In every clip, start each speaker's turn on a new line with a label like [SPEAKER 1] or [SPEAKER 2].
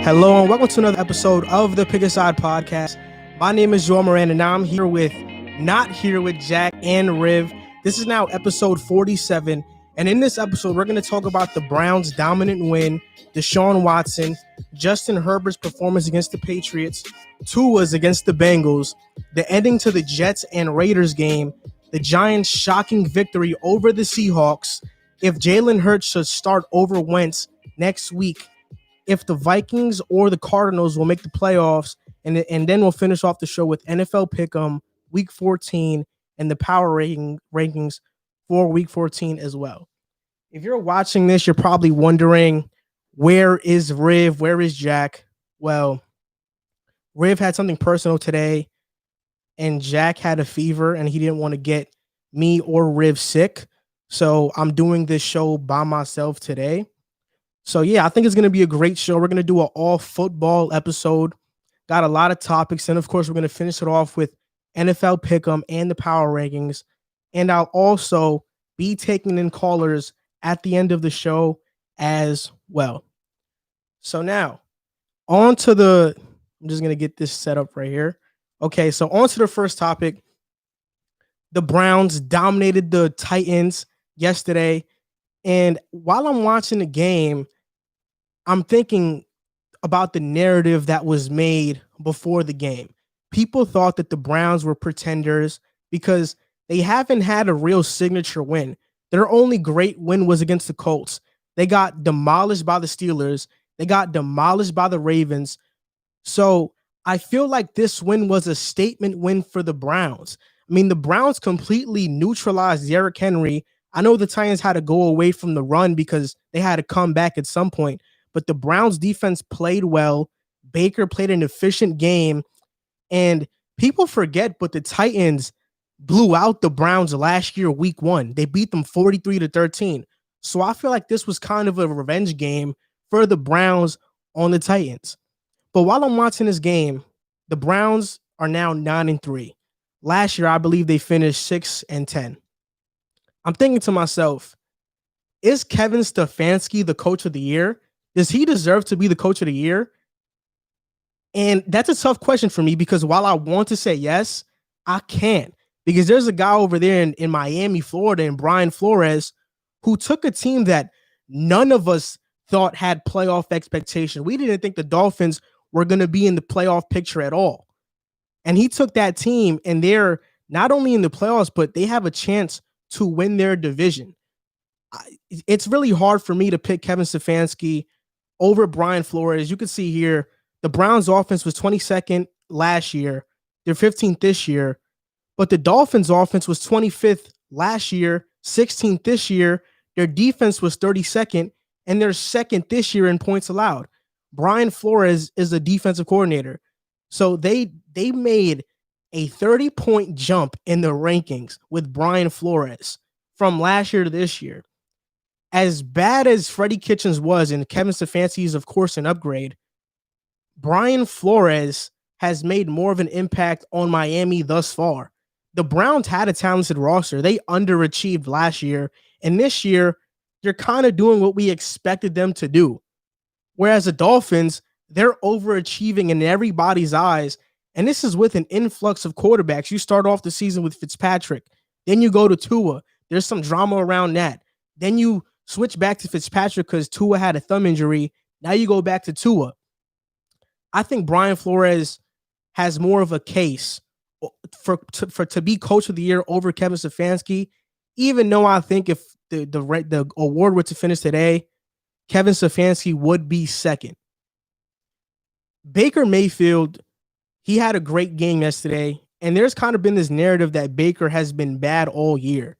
[SPEAKER 1] Hello and welcome to another episode of the Pick a Side podcast. My name is Moran and now I'm not here with Jack and Riv. This is now episode 47. And in this episode, we're going to talk about the Browns' dominant win, Deshaun Watson, Justin Herbert's performance against the Patriots, Tua's against the Bengals, the ending to the Jets and Raiders game, the Giants' shocking victory over the Seahawks, if Jalen Hurts should start over Wentz next week, if the Vikings or the Cardinals will make the playoffs, and then we'll finish off the show with NFL Pick'em Week 14 and the power rankings for Week 14 as well. If you're watching this, you're probably wondering, where is Riv? Where is Jack? Well, Riv had something personal today, and Jack had a fever, and he didn't want to get me or Riv sick. So I'm doing this show by myself today. So yeah, I think it's going to be a great show. We're going to do an all football episode. Got a lot of topics. And of course, we're going to finish it off with NFL Pick'em and the power rankings. And I'll also be taking in callers at the end of the show as well. So now I'm just going to get this set up right here. Okay, so on to the first topic. The Browns dominated the Titans yesterday. And while I'm watching the game, I'm thinking about the narrative that was made before the game. People thought that the Browns were pretenders because they haven't had a real signature win. Their only great win was against the Colts. They got demolished by the Steelers. They got demolished by the Ravens. So I feel like this win was a statement win for the Browns. I mean, the Browns completely neutralized Derrick Henry. I know the Titans had to go away from the run because they had to come back at some point, but the Browns defense played well. Baker played an efficient game, and people forget, but the Titans blew out the Browns last year, week 1. They beat them 43-13. So I feel like this was kind of a revenge game for the Browns on the Titans. But while I'm watching this game, the Browns are now 9-3. Last year, I believe they finished 6-10. I'm thinking to myself, is Kevin Stefanski the coach of the year? Does he deserve to be the coach of the year? And that's a tough question for me because while I want to say yes, I can't. Because there's a guy over there in Miami, Florida, and Brian Flores, who took a team that none of us thought had playoff expectation. We didn't think the Dolphins were going to be in the playoff picture at all. And he took that team, and they're not only in the playoffs, but they have a chance to win their division. It's really hard for me to pick Kevin Stefanski over Brian Flores. You can see here, the Browns offense was 22nd last year. They're 15th this year. But the Dolphins offense was 25th last year, 16th this year. Their defense was 32nd, and they're second this year in points allowed. Brian Flores is the defensive coordinator. So they made a 30-point jump in the rankings with Brian Flores from last year to this year. As bad as Freddie Kitchens was, and Kevin Stefanski is, of course, an upgrade, Brian Flores has made more of an impact on Miami thus far. The Browns had a talented roster. They underachieved last year, and this year, they're kind of doing what we expected them to do. Whereas the Dolphins, they're overachieving in everybody's eyes, and this is with an influx of quarterbacks. You start off the season with Fitzpatrick, then you go to Tua. There's some drama around that. Then you switch back to Fitzpatrick because Tua had a thumb injury. Now you go back to Tua. I think Brian Flores has more of a case to be coach of the year over Kevin Stefanski, even though I think if the award were to finish today, Kevin Stefanski would be second. Baker Mayfield, he had a great game yesterday, and there's kind of been this narrative that Baker has been bad all year.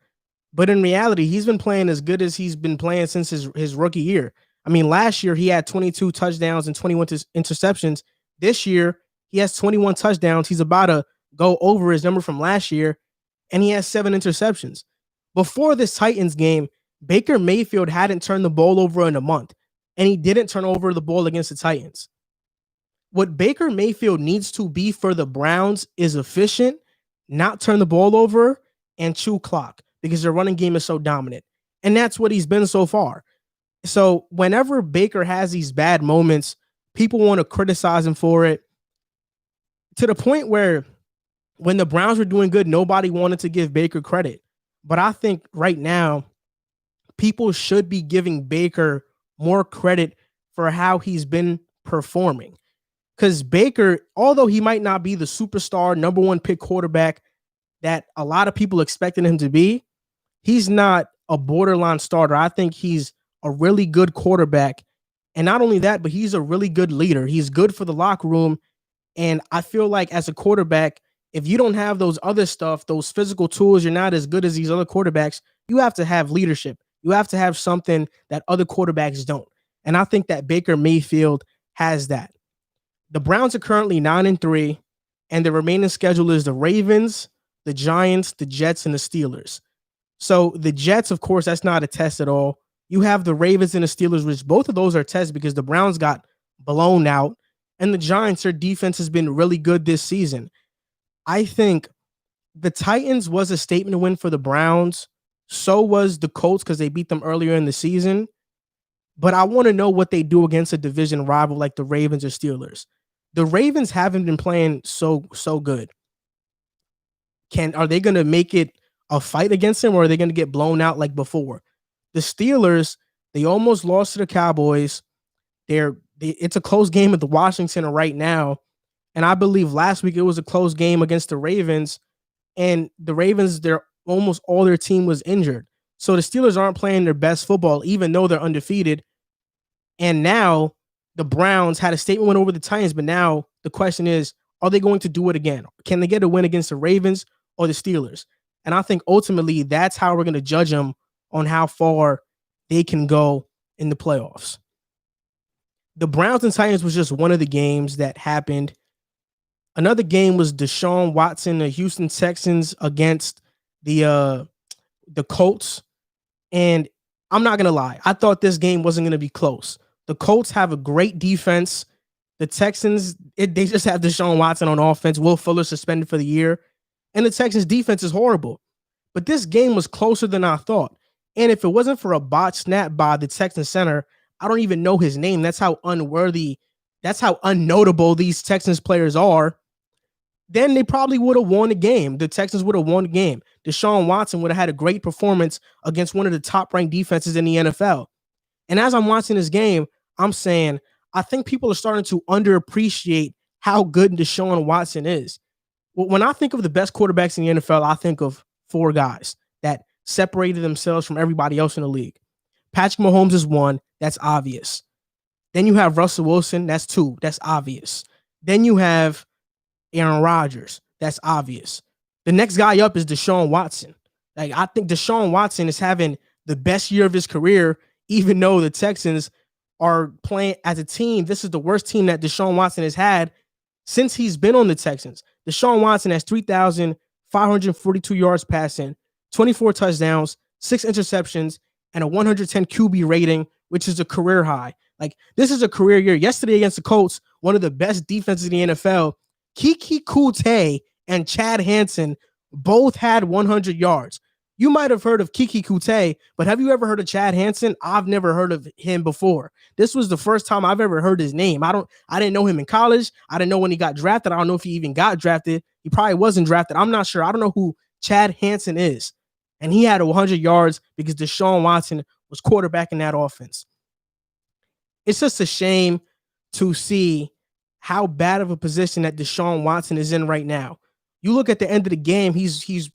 [SPEAKER 1] But in reality, he's been playing as good as he's been playing since his rookie year. I mean, last year he had 22 touchdowns and 21 interceptions. This year, he has 21 touchdowns. He's about to go over his number from last year, and he has 7 interceptions. Before this Titans game, Baker Mayfield hadn't turned the ball over in a month, and he didn't turn over the ball against the Titans. What Baker Mayfield needs to be for the Browns is efficient, not turn the ball over, and chew clock, because their running game is so dominant. And that's what he's been so far. So whenever Baker has these bad moments, People want to criticize him for it to the point where when the Browns were doing good, nobody wanted to give Baker credit. But I think right now, people should be giving Baker more credit for how he's been performing. Because Baker, although he might not be the superstar number one pick quarterback that a lot of people expected him to be, he's not a borderline starter. I think he's a really good quarterback. And not only that, but he's a really good leader. He's good for the locker room. And I feel like as a quarterback, if you don't have those other stuff, those physical tools, you're not as good as these other quarterbacks. You have to have leadership. You have to have something that other quarterbacks don't. And I think that Baker Mayfield has that. The Browns are currently 9-3, and the remaining schedule is the Ravens, the Giants, the Jets, and the Steelers. So the Jets, of course, that's not a test at all. You have the Ravens and the Steelers, which both of those are tests because the Browns got blown out, and the Giants, their defense has been really good this season. I think the Titans was a statement win for the Browns. So was the Colts because they beat them earlier in the season. But I want to know what they do against a division rival like the Ravens or Steelers. The Ravens haven't been playing so good. Are they going to make it a fight against them, or are they going to get blown out like before? The Steelers, they almost lost to the Cowboys. It's a close game at the Washington right now. And I believe last week it was a close game against the Ravens. And the Ravens, almost all their team was injured. So the Steelers aren't playing their best football, even though they're undefeated. And now the Browns had a statement win over the Titans, but now the question is, are they going to do it again? Can they get a win against the Ravens or the Steelers? And I think ultimately that's how we're going to judge them on how far they can go in the playoffs. The Browns and Titans was just one of the games that happened. Another game was Deshaun Watson, the Houston Texans against the Colts. And I'm not going to lie, I thought this game wasn't going to be close. The Colts have a great defense. The Texans, they just have Deshaun Watson on offense. Will Fuller suspended for the year. And the Texans defense is horrible. But this game was closer than I thought. And if it wasn't for a botch snap by the Texans center, I don't even know his name. That's how unnotable these Texans players are. Then they probably would have won the game. The Texans would have won the game. Deshaun Watson would have had a great performance against one of the top-ranked defenses in the NFL. And as I'm watching this game, I'm saying, I think people are starting to underappreciate how good Deshaun Watson is. When I think of the best quarterbacks in the NFL, I think of four guys that separated themselves from everybody else in the league. Patrick Mahomes is one. That's obvious. Then you have Russell Wilson. That's two. That's obvious. Then you have Aaron Rodgers. That's obvious. The next guy up is Deshaun Watson. Like, I think Deshaun Watson is having the best year of his career, even though the Texans are playing as a team. This is the worst team that Deshaun Watson has had since he's been on the Texans. Deshaun Watson has 3,542 yards passing, 24 touchdowns, 6 interceptions, and a 110 QB rating, which is a career high. Like, this is a career year. Yesterday against the Colts, one of the best defenses in the NFL, Kiki Kute and Chad Hansen both had 100 yards. You might have heard of Kiki Kute, but have you ever heard of Chad Hansen? I've never heard of him before. This was the first time I've ever heard his name. I didn't know him in college. I didn't know when he got drafted. I don't know if he even got drafted. He probably wasn't drafted. I'm not sure. I don't know who Chad Hansen is. And he had 100 yards because Deshaun Watson was quarterbacking that offense. It's just a shame to see how bad of a position that Deshaun Watson is in right now. You look at the end of the game, he's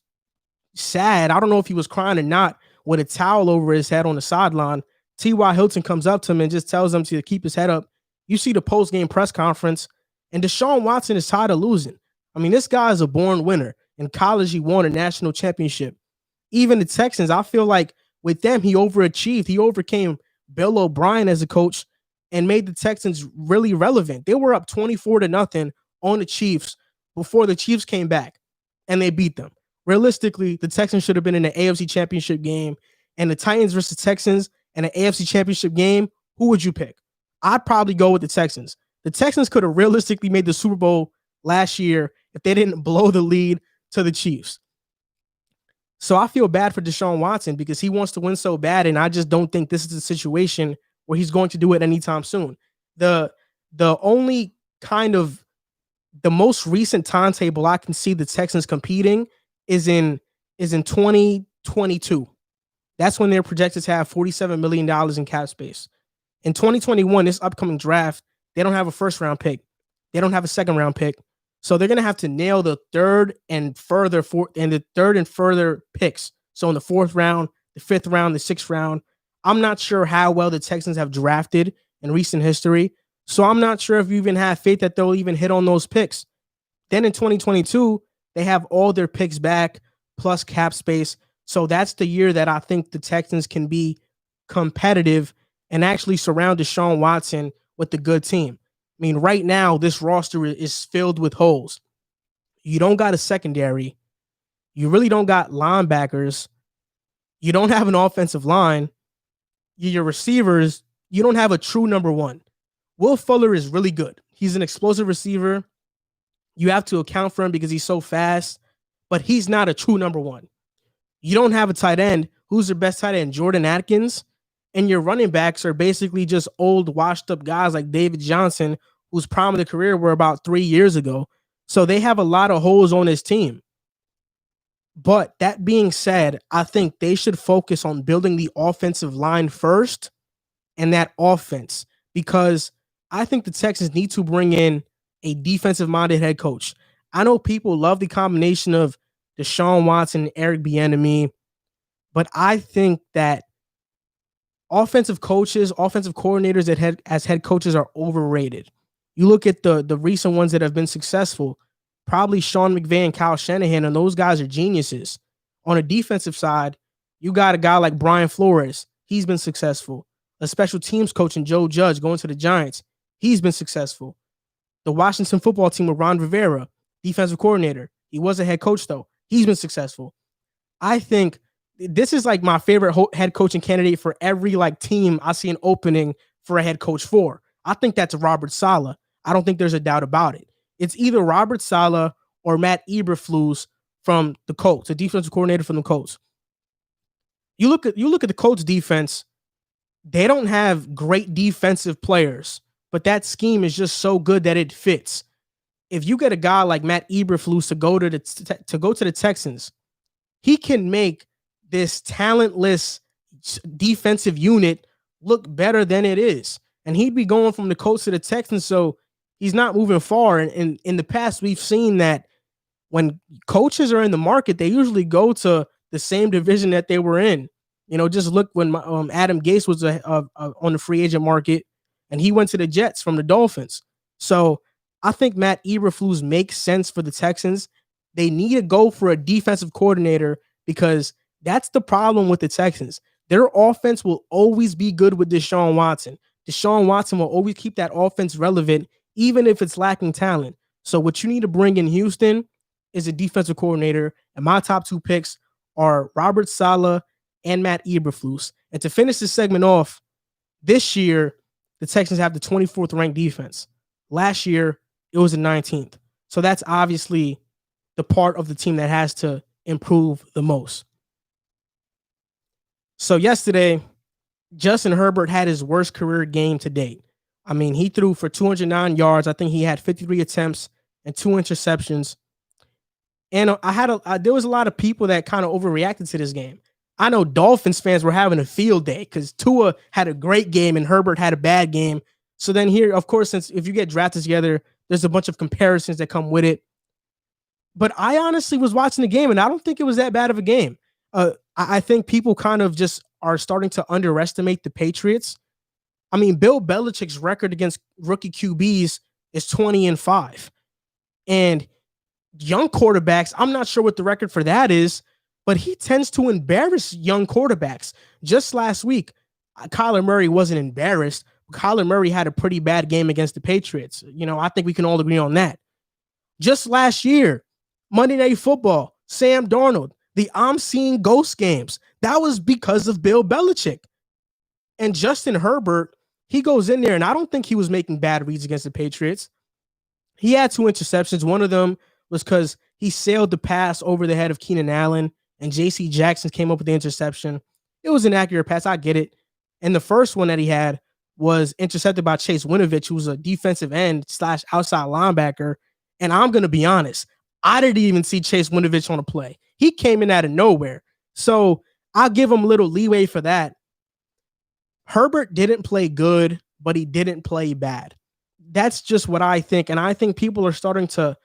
[SPEAKER 1] sad. I don't know if he was crying or not, with a towel over his head on the sideline. T.Y. Hilton comes up to him and just tells him to keep his head up. You see the post-game press conference, and Deshaun Watson is tired of losing. I mean, this guy is a born winner. In college, he won a national championship. Even the Texans, I feel like with them, he overachieved. He overcame Bill O'Brien as a coach and made the Texans really relevant. They were up 24-0 on the Chiefs before the Chiefs came back, and they beat them. Realistically, the Texans should have been in the AFC Championship game, and the Titans versus Texans in an AFC Championship game, who would you pick? I'd probably go with the Texans. The Texans could have realistically made the Super Bowl last year if they didn't blow the lead to the Chiefs. So I feel bad for Deshaun Watson because he wants to win so bad, and I just don't think this is a situation where he's going to do it anytime soon. The The only kind of the most recent timetable I can see the Texans competing is in 2022. That's when they're projected to have $47 million in cap space. In 2021, this upcoming draft, they don't have a first round pick. They don't have a second round pick. So they're going to have to nail the third and further picks. So in the fourth round, the fifth round, the sixth round. I'm not sure how well the Texans have drafted in recent history. So I'm not sure if you even have faith that they'll even hit on those picks. Then in 2022, they have all their picks back plus cap space. So that's the year that I think the Texans can be competitive and actually surround Deshaun Watson with a good team. I mean, right now, this roster is filled with holes. You don't got a secondary. You really don't got linebackers. You don't have an offensive line. Your receivers, you don't have a true number one. Will Fuller is really good. He's an explosive receiver. You have to account for him because he's so fast, but he's not a true number one. You don't have a tight end. Who's your best tight end? Jordan Atkins. And your running backs are basically just old, washed-up guys like David Johnson, whose prime of the career were about 3 years ago. So they have a lot of holes on this team. But that being said, I think they should focus on building the offensive line first and that offense, because I think the Texans need to bring in a defensive-minded head coach. I know people love the combination of Deshaun Watson and Eric Bieniemy, but I think that offensive coordinators as head coaches are overrated. You look at the recent ones that have been successful, probably Sean McVay and Kyle Shanahan, and those guys are geniuses. On a defensive side, you got a guy like Brian Flores. He's been successful. A special teams coach in Joe Judge going to the Giants. He's been successful. The Washington football team with Ron Rivera, defensive coordinator. He was a head coach, though. He's been successful. I think this is like my favorite head coaching candidate for every team I see an opening for a head coach for. I think that's Robert Saleh. I don't think there's a doubt about it. It's either Robert Saleh or Matt Eberflus from the Colts, a defensive coordinator from the Colts. You look at the Colts defense. They don't have great defensive players, but that scheme is just so good that it fits. If you get a guy like Matt Eberflus to go to the Texans, he can make this talentless defensive unit look better than it is. And he'd be going from the Colts to the Texans, so he's not moving far. And in the past, we've seen that when coaches are in the market, they usually go to the same division that they were in. You know, just look when Adam Gase was on the free agent market, and he went to the Jets from the Dolphins. So I think Matt Eberflus makes sense for the Texans. They need to go for a defensive coordinator because that's the problem with the Texans. Their offense will always be good with Deshaun Watson. Deshaun Watson will always keep that offense relevant, even if it's lacking talent. So what you need to bring in Houston is a defensive coordinator. And my top two picks are Robert Saleh and Matt Eberflus. And to finish this segment off, this year, the Texans have the 24th ranked defense. Last year, it was the 19th. So that's obviously the part of the team that has to improve the most. So yesterday, Justin Herbert had his worst career game to date. I mean, he threw for 209 yards. I think he had 53 attempts and 2 interceptions. And there was a lot of people that kind of overreacted to this game. I know Dolphins fans were having a field day because Tua had a great game and Herbert had a bad game. So then here, of course, since if you get drafted together, there's a bunch of comparisons that come with it. But I honestly was watching the game, and I don't think it was that bad of a game. I think people kind of just are starting to underestimate the Patriots. I mean, Bill Belichick's record against rookie QBs is 20-5. And young quarterbacks, I'm not sure what the record for that is, but he tends to embarrass young quarterbacks. Just last week, Kyler Murray wasn't embarrassed. Kyler Murray had a pretty bad game against the Patriots. You know, I think we can all agree on that. Just last year, Monday Night Football, Sam Darnold, the I'm seeing ghost games. That was because of Bill Belichick. And Justin Herbert, he goes in there, and I don't think he was making bad reads against the Patriots. He had 2 interceptions. One of them was because he sailed the pass over the head of Keenan Allen, and J.C. Jackson came up with the interception. It was an accurate pass. I get it. And the first one that he had was intercepted by Chase Winovich, who was a defensive end / outside linebacker. And I'm going to be honest, I didn't even see Chase Winovich on a play. He came in out of nowhere. So I'll give him a little leeway for that. Herbert didn't play good, but he didn't play bad. That's just what I think. And I think people are starting to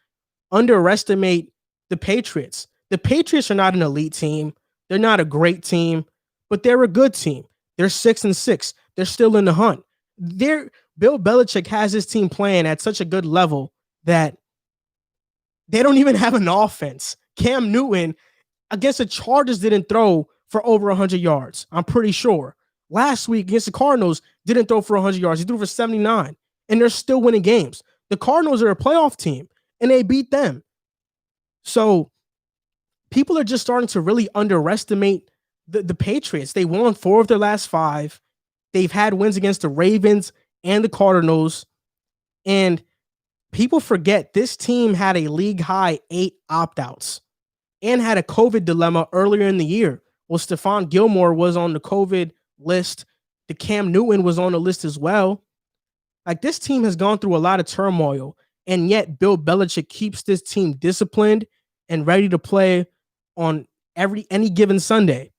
[SPEAKER 1] underestimate the Patriots. The Patriots are not an elite team. They're not a great team, but they're a good team. They're 6-6. They're still in the hunt. Bill Belichick has his team playing at such a good level that they don't even have an offense. Cam Newton against the Chargers didn't throw for over 100 yards. I'm pretty sure. Last week against the Cardinals didn't throw for 100 yards. He threw for 79, and they're still winning games. The Cardinals are a playoff team, and they beat them. So people are just starting to really underestimate the Patriots. They won 4 of their last 5. They've had wins against the Ravens and the Cardinals. And people forget this team had a league-high 8 opt-outs and had a COVID dilemma earlier in the year. Well, Stephon Gilmore was on the COVID list. The Cam Newton was on the list as well. Like, this team has gone through a lot of turmoil, and yet Bill Belichick keeps this team disciplined and ready to play on any given Sunday.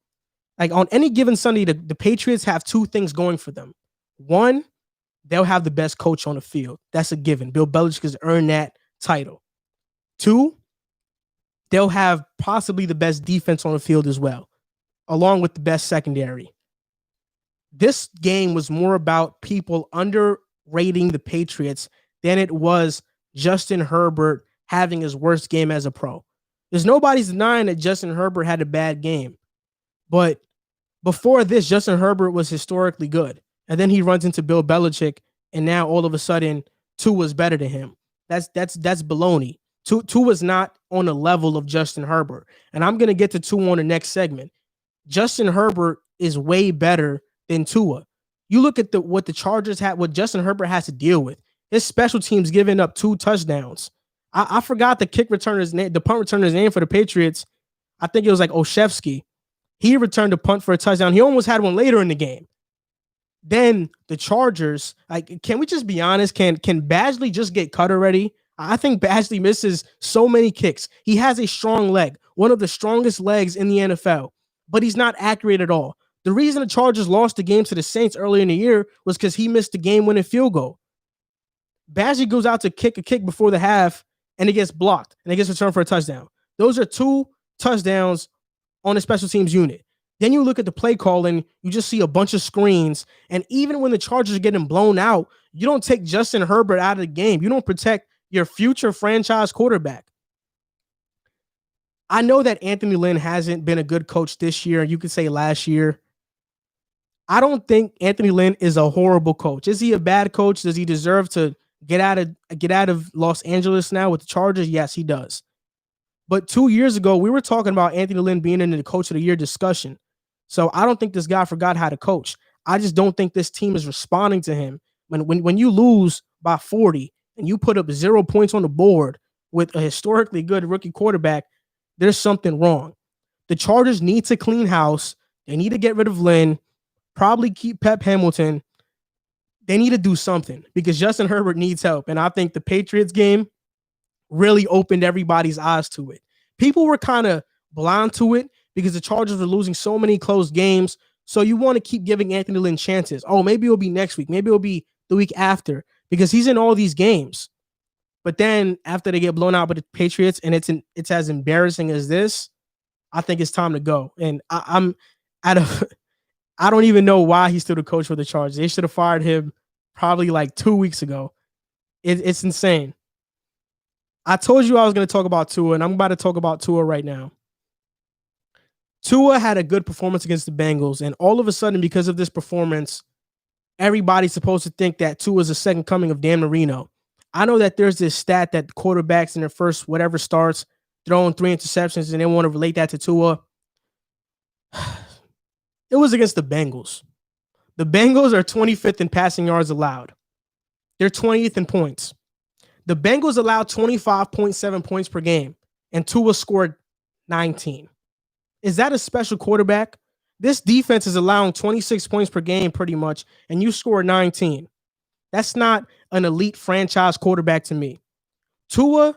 [SPEAKER 1] Like, on any given Sunday, the Patriots have 2 things going for them. One, they'll have the best coach on the field. That's a given. Bill Belichick has earned that title. 2, they'll have possibly the best defense on the field as well, along with the best secondary. This game was more about people underrating the Patriots than it was Justin Herbert having his worst game as a pro. There's nobody's denying that Justin Herbert had a bad game. But before this, Justin Herbert was historically good. And then he runs into Bill Belichick, and now all of a sudden, Tua's better than him. That's baloney. Tua's not on the level of Justin Herbert. And I'm going to get to Tua on the next segment. Justin Herbert is way better than Tua. You look at what the Chargers had, what Justin Herbert has to deal with. His special teams giving up 2 touchdowns. I forgot the kick returner's name, the punt returner's name for the Patriots. I think it was like Oshevsky. He returned a punt for a touchdown. He almost had one later in the game. Then the Chargers, like, can we just be honest? Can Badgley just get cut already? I think Badgley misses so many kicks. He has a strong leg, one of the strongest legs in the NFL, but he's not accurate at all. The reason the Chargers lost the game to the Saints earlier in the year was because he missed the game-winning field goal. Badgley goes out to kick a kick before the half, and it gets blocked, and it gets returned for a touchdown. Those are 2 touchdowns on the special teams unit. Then you look at the play calling, you just see a bunch of screens, and even when the Chargers are getting blown out, you don't take Justin Herbert out of the game. You don't protect your future franchise quarterback. I know that Anthony Lynn hasn't been a good coach this year. You could say last year. I don't think Anthony Lynn is a horrible coach. Is he a bad coach? Does he deserve to get out of Los Angeles now with the Chargers? Yes, he does. But 2 years ago, we were talking about Anthony Lynn being in the Coach of the Year discussion. So I don't think this guy forgot how to coach. I just don't think this team is responding to him. When you lose by 40 and you put up 0 points on the board with a historically good rookie quarterback, there's something wrong. The Chargers need to clean house. They need to get rid of Lynn, probably keep Pep Hamilton. They need to do something because Justin Herbert needs help. And I think the Patriots game really opened everybody's eyes to it. People were kind of blind to it because the Chargers were losing so many close games. So you want to keep giving Anthony Lynn chances. Oh, maybe it'll be next week. Maybe it'll be the week after because he's in all these games. But then after they get blown out by the Patriots and it's as embarrassing as this, I think it's time to go. And I don't even know why he's still the coach for the Chargers. They should have fired him probably like 2 weeks ago. It's insane. I told you I was going to talk about Tua, and I'm about to talk about Tua right now. Tua had a good performance against the Bengals, and all of a sudden, because of this performance, everybody's supposed to think that Tua is a second coming of Dan Marino. I know that there's this stat that quarterbacks in their first whatever starts throwing 3 interceptions, and they want to relate that to Tua. It was against the Bengals. The Bengals are 25th in passing yards allowed. They're 20th in points. The Bengals allowed 25.7 points per game, and Tua scored 19. Is that a special quarterback? This defense is allowing 26 points per game pretty much, and you score 19. That's not an elite franchise quarterback to me. Tua,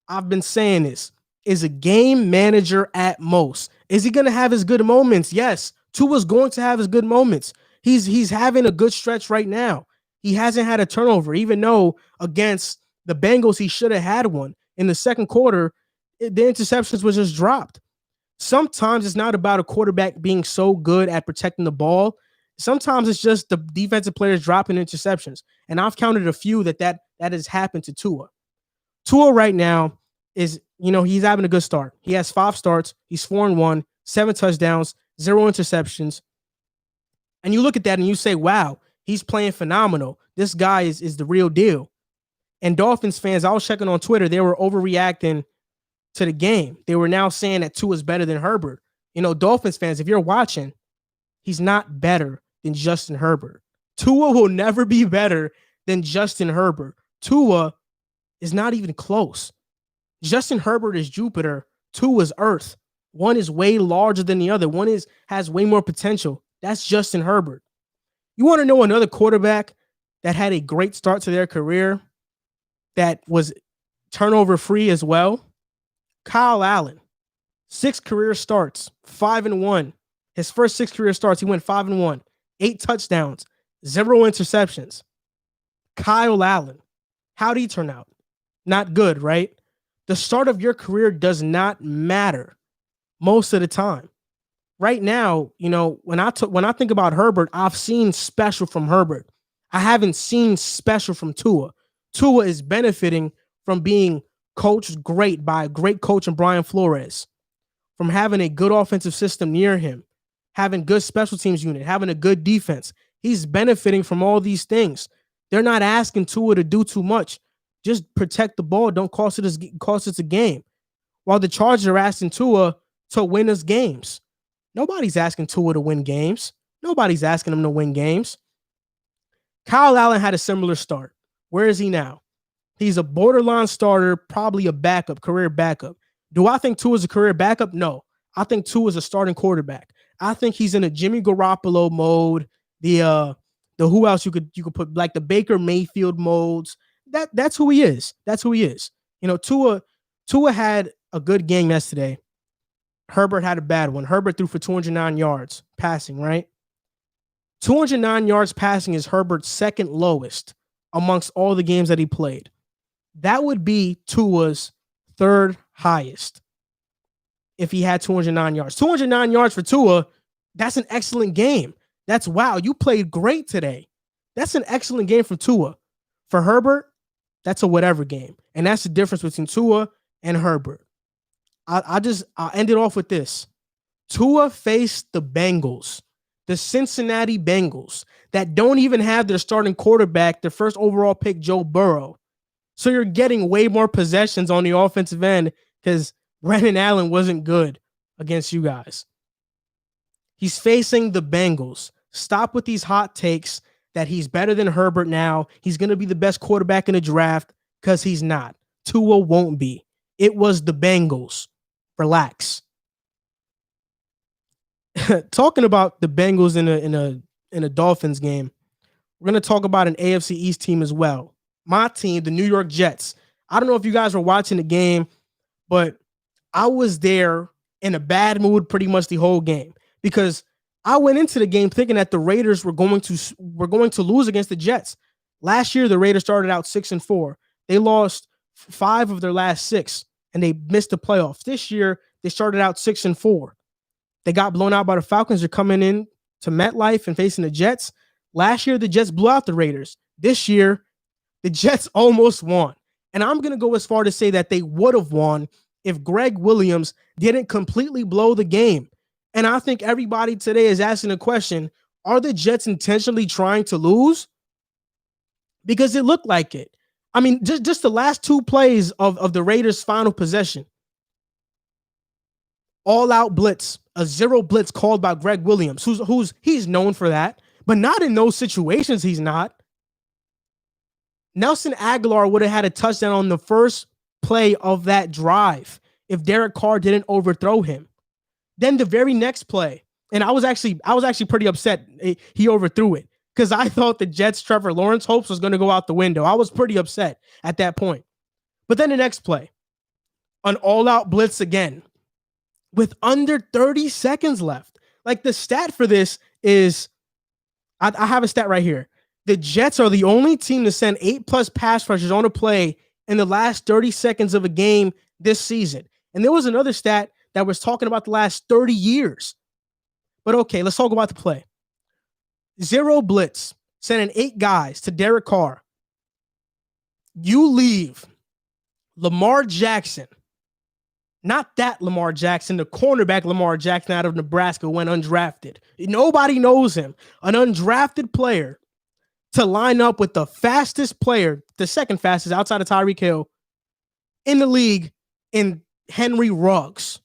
[SPEAKER 1] I've been saying this, is a game manager at most. Is he going to have his good moments? Yes. Tua's going to have his good moments. He's having a good stretch right now. He hasn't had a turnover, even though against the Bengals, he should have had one. In the second quarter, the interceptions was just dropped. Sometimes it's not about a quarterback being so good at protecting the ball. Sometimes it's just the defensive players dropping interceptions. And I've counted a few that has happened to Tua. Tua right now is, he's having a good start. He has 5 starts. He's 4-1, 7 touchdowns, 0 interceptions. And you look at that and you say, wow, he's playing phenomenal. This guy is the real deal. And Dolphins fans, I was checking on Twitter, they were overreacting to the game. They were now saying that Tua is better than Herbert. Dolphins fans, if you're watching, he's not better than Justin Herbert. Tua will never be better than Justin Herbert. Tua is not even close. Justin Herbert is Jupiter. Tua is Earth. One is way larger than the other. One has way more potential. That's Justin Herbert. You want to know another quarterback that had a great start to their career that was turnover-free as well? Kyle Allen. 6 career starts, 5-1. His first 6 career starts, he went 5-1. 8 touchdowns, 0 interceptions. Kyle Allen. How'd he turn out? Not good, right? The start of your career does not matter most of the time. Right now, when I think about Herbert, I've seen special from Herbert. I haven't seen special from Tua. Tua is benefiting from being coached great by a great coach in Brian Flores, from having a good offensive system near him, having good special teams unit, having a good defense. He's benefiting from all these things. They're not asking Tua to do too much. Just protect the ball. Don't cost it a game. While the Chargers are asking Tua to win us games. Nobody's asking Tua to win games. Nobody's asking him to win games. Kyle Allen had a similar start. Where is he now? He's a borderline starter, probably a backup, career backup. Do I think Tua is a career backup? No. I think Tua is a starting quarterback. I think he's in a Jimmy Garoppolo mode. The who else you could put, like the Baker Mayfield modes. That's who he is. That's who he is. Tua had a good game yesterday. Herbert had a bad one. Herbert threw for 209 yards passing, right? 209 yards passing is Herbert's second lowest amongst all the games that he played. That would be Tua's third highest if he had 209 yards. 209 yards for Tua, that's an excellent game. That's wow, you played great today. That's an excellent game from Tua. For Herbert, that's a whatever game. And that's the difference between Tua and Herbert. I'll end it off with this. Tua faced the Bengals, the Cincinnati Bengals, that don't even have their starting quarterback, their first overall pick, Joe Burrow. So you're getting way more possessions on the offensive end because Brandon Allen wasn't good against you guys. He's facing the Bengals. Stop with these hot takes that he's better than Herbert now. He's going to be the best quarterback in the draft because he's not. Tua won't be. It was the Bengals. Relax. Talking about the Bengals in a Dolphins game, we're going to talk about an AFC East team as well. My team, the New York Jets. I don't know if you guys were watching the game, but I was there in a bad mood pretty much the whole game because I went into the game thinking that the Raiders were going to lose against the Jets. Last year, the Raiders started out 6-4. They lost 5 of their last 6, and they missed the playoffs. This year, they started out 6-4. They got blown out by the Falcons. They're coming in to MetLife and facing the Jets. Last year, the Jets blew out the Raiders. This year, the Jets almost won. And I'm going to go as far to say that they would have won if Greg Williams didn't completely blow the game. And I think everybody today is asking the question, are the Jets intentionally trying to lose? Because it looked like it. I mean, just the last 2 plays of the Raiders' final possession. All-out blitz, a 0 blitz called by Greg Williams, he's known for that, but not in those situations he's not. Nelson Aguilar would have had a touchdown on the first play of that drive if Derek Carr didn't overthrow him. Then the very next play, And I was actually pretty upset he overthrew it because I thought the Jets' Trevor Lawrence hopes was going to go out the window. I was pretty upset at that point. But then the next play, an all-out blitz again with under 30 seconds left. Like the stat for this is, I have a stat right here. The Jets are the only team to send 8+ pass rushers on a play in the last 30 seconds of a game this season. And there was another stat that was talking about the last 30 years. But okay, let's talk about the play. 0 blitz, sending 8 guys to Derek Carr. You leave Lamar Jackson, not that Lamar Jackson, the cornerback Lamar Jackson out of Nebraska went undrafted. Nobody knows him. An undrafted player to line up with the fastest player, the second fastest outside of Tyreek Hill in the league, in Henry Ruggs.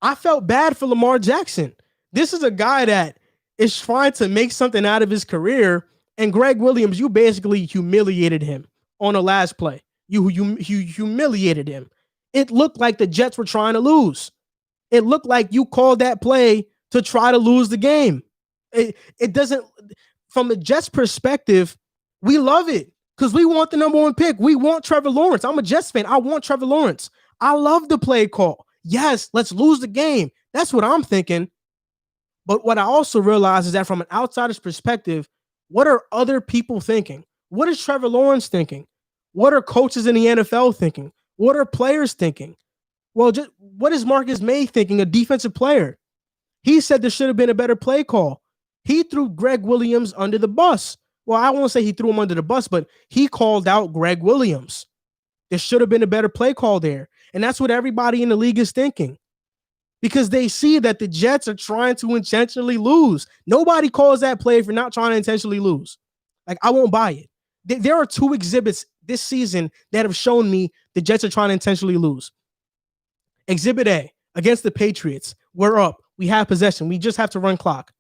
[SPEAKER 1] I felt bad for Lamar Jackson. This is a guy that is trying to make something out of his career, and Greg Williams, you basically humiliated him on the last play. You humiliated him. It looked like the Jets were trying to lose. It looked like you called that play to try to lose the game. It doesn't, from the Jets' perspective, we love it because we want the number 1 pick. We want Trevor Lawrence. I'm a Jets fan. I want Trevor Lawrence. I love the play call. Yes, let's lose the game. That's what I'm thinking. But what I also realize is that from an outsider's perspective, what are other people thinking? What is Trevor Lawrence thinking? What are coaches in the NFL thinking? What are players thinking? Well, just what is Marcus May thinking, a defensive player? He said there should have been a better play call. He threw Greg Williams under the bus. Well, I won't say he threw him under the bus, but he called out Greg Williams. There should have been a better play call there. And that's what everybody in the league is thinking, because they see that the Jets are trying to intentionally lose. Nobody calls that play if you're not trying to intentionally lose. Like, I won't buy it. There are 2 exhibits this season that have shown me the Jets are trying to intentionally lose. Exhibit A, against the Patriots. We're up. We have possession. We just have to run clock.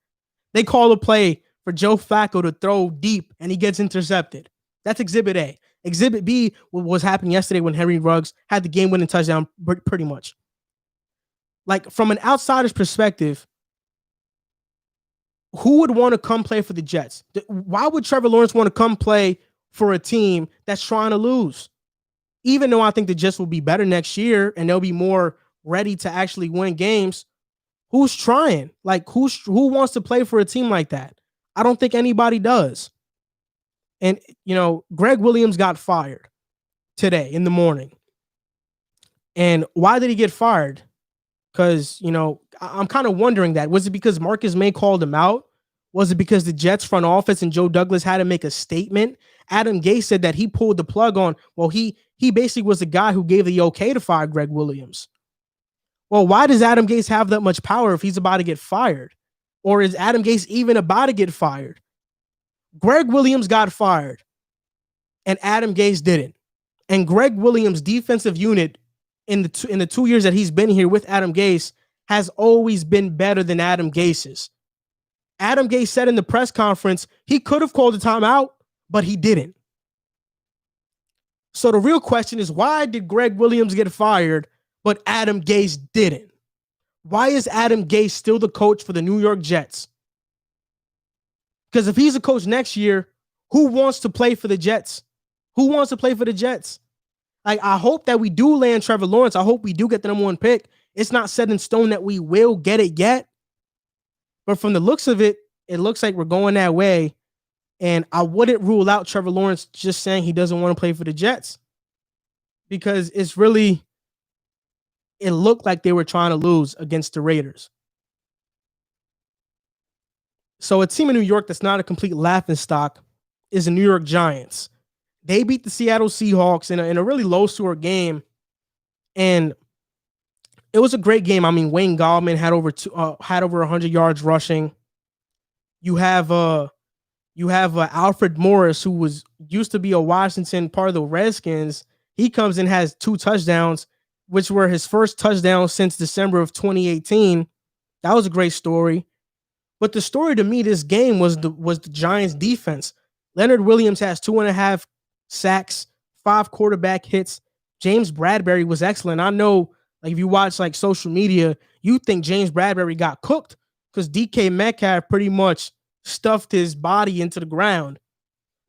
[SPEAKER 1] They call a play for Joe Flacco to throw deep, and he gets intercepted. That's Exhibit A. Exhibit B was happening yesterday when Henry Ruggs had the game-winning touchdown pretty much. Like, from an outsider's perspective, who would want to come play for the Jets? Why would Trevor Lawrence want to come play for a team that's trying to lose? Even though I think the Jets will be better next year and they'll be more ready to actually win games, who's trying? Like, who wants to play for a team like that? I don't think anybody does. And, Greg Williams got fired today in the morning. And why did he get fired? Because, I'm kind of wondering that. Was it because Marcus May called him out? Was it because the Jets front office and Joe Douglas had to make a statement? Adam Gase said that he pulled the plug on, well, he basically was the guy who gave the okay to fire Greg Williams. Well, why does Adam Gase have that much power if he's about to get fired? Or is Adam Gase even about to get fired? Greg Williams got fired, and Adam Gase didn't. And Greg Williams' defensive unit in the 2 years that he's been here with Adam Gase has always been better than Adam Gase's. Adam Gase said in the press conference he could have called a timeout, but he didn't. So the real question is, why did Greg Williams get fired, but Adam Gase didn't? Why is Adam Gase still the coach for the New York Jets? Because if he's a coach next year, who wants to play for the Jets? Who wants to play for the Jets? I hope that we do land Trevor Lawrence. I hope we do get the number 1 pick. It's not set in stone that we will get it yet. But from the looks of it, it looks like we're going that way. And I wouldn't rule out Trevor Lawrence just saying he doesn't want to play for the Jets. Because it looked like they were trying to lose against the Raiders. So a team in New York that's not a complete laughingstock is the New York Giants. They beat the Seattle Seahawks in a really low-score game, and it was a great game. I mean, Wayne Gallman had over 100 yards rushing. You have Alfred Morris, who used to be a Washington part of the Redskins. He comes in, has 2 touchdowns, which were his first touchdowns since December of 2018. That was a great story. But the story to me this game was the Giants defense. Leonard Williams has 2.5 sacks, 5 quarterback hits. James Bradbury was excellent. I know, like, if you watch like social media, You think James Bradberry got cooked because DK Metcalf pretty much stuffed his body into the ground.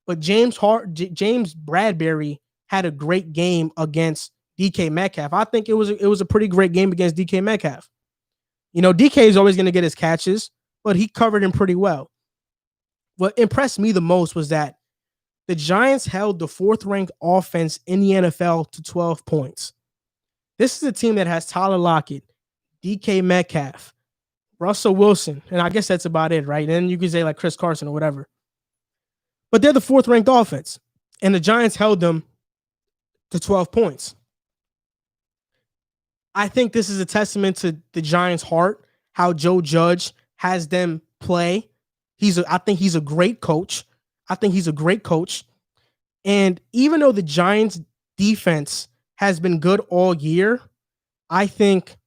[SPEAKER 1] But James Bradberry had a great game against DK Metcalf. I think it was a pretty great game against DK Metcalf. DK is always going to get his catches, but he covered him pretty well. What impressed me the most was that the Giants held the 4th-ranked offense in the NFL to 12 points. This is a team that has Tyler Lockett, DK Metcalf, Russell Wilson, and I guess that's about it, right? And then you could say like Chris Carson or whatever. But they're the 4th-ranked offense, and the Giants held them to 12 points. I think this is a testament to the Giants' heart, how Joe Judge has them play. I think he's a great coach. And even though the Giants' defense has been good all year, I think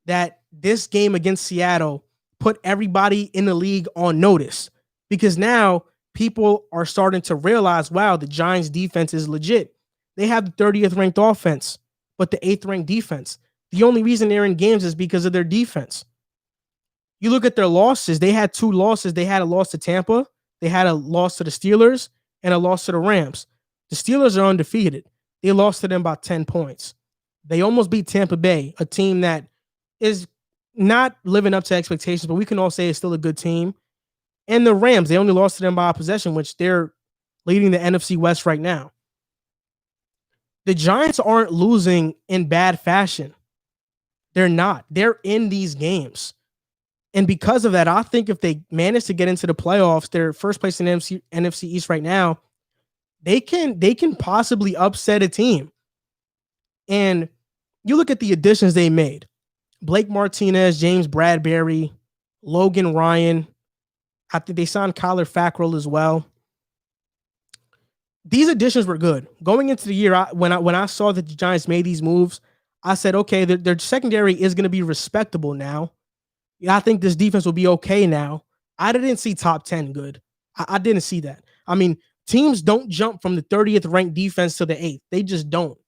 [SPEAKER 1] that this game against Seattle put everybody in the league on notice, because now people are starting to realize, wow, the Giants' defense is legit. They have the 30th ranked offense, but the 8th ranked defense. The only reason they're in games is because of their defense. You look at their losses, they had 2 losses. They had a loss to Tampa, they had a loss to the Steelers, and a loss to the Rams. The Steelers are undefeated. They lost to them by 10 points. They almost beat Tampa Bay, a team that is not living up to expectations, but we can all say it's still a good team. And the Rams, they only lost to them by a possession, which they're leading the NFC West right now. The Giants aren't losing in bad fashion. They're not. They're in these games. And because of that, I think if they manage to get into the playoffs, they're first place in NFC East right now, they can possibly upset a team. And you look at the additions they made. Blake Martinez, James Bradberry, Logan Ryan. I think they signed Kyler Fackrell as well. These additions were good. Going into the year, when I saw that the Giants made these moves, I said, okay, their secondary is going to be respectable now. I think this defense will be okay now. I didn't see top 10 good. I didn't see that. I mean, teams don't jump from the 30th ranked defense to the 8th. They just don't.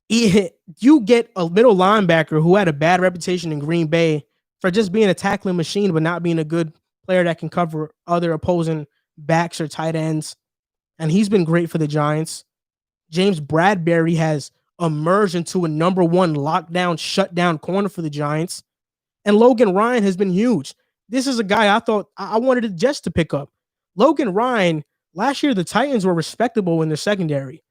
[SPEAKER 1] You get a middle linebacker who had a bad reputation in Green Bay for just being a tackling machine, but not being a good player that can cover other opposing backs or tight ends. And he's been great for the Giants. James Bradberry has emerged into a number 1 lockdown, shutdown corner for the Giants. And Logan Ryan has been huge. This is a guy I thought I wanted the Jets to pick up. Logan Ryan, last year the Titans were respectable in their secondary.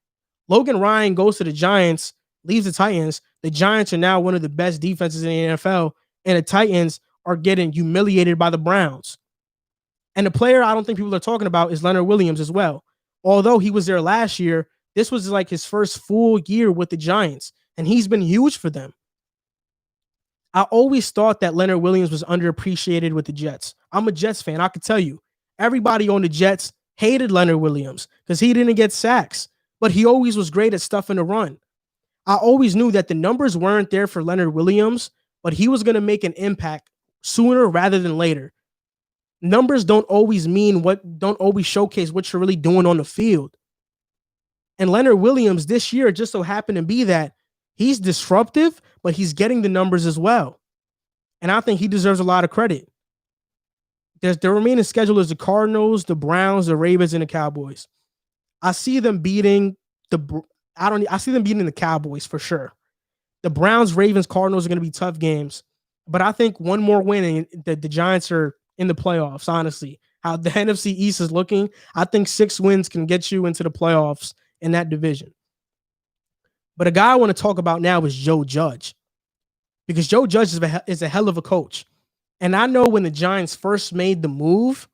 [SPEAKER 1] Logan Ryan goes to the Giants, leaves the Titans. The Giants are now one of the best defenses in the NFL, and the Titans are getting humiliated by the Browns. And the player I don't think people are talking about is Leonard Williams as well. Although he was there last year, this was like his first full year with the Giants, and he's been huge for them. I always thought that Leonard Williams was underappreciated with the Jets. I'm a Jets fan. I could tell you, everybody on the Jets hated Leonard Williams because he didn't get sacks, but he always was great at stuffing the run. I always knew that the numbers weren't there for Leonard Williams, but he was going to make an impact sooner rather than later. Numbers don't always showcase what you're really doing on the field. And Leonard Williams this year just so happened to be that he's disruptive, but he's getting the numbers as well. And I think he deserves a lot of credit. The remaining schedule is the Cardinals, the Browns, the Ravens, and the Cowboys. I see them beating the Cowboys for sure. The Browns, Ravens, Cardinals are going to be tough games. But I think one more win and the Giants are in the playoffs, honestly. How the NFC East is looking, I think 6 wins can get you into the playoffs in that division. But a guy I want to talk about now is Joe Judge, because Joe Judge is a hell of a coach. And I know when the Giants first made the move,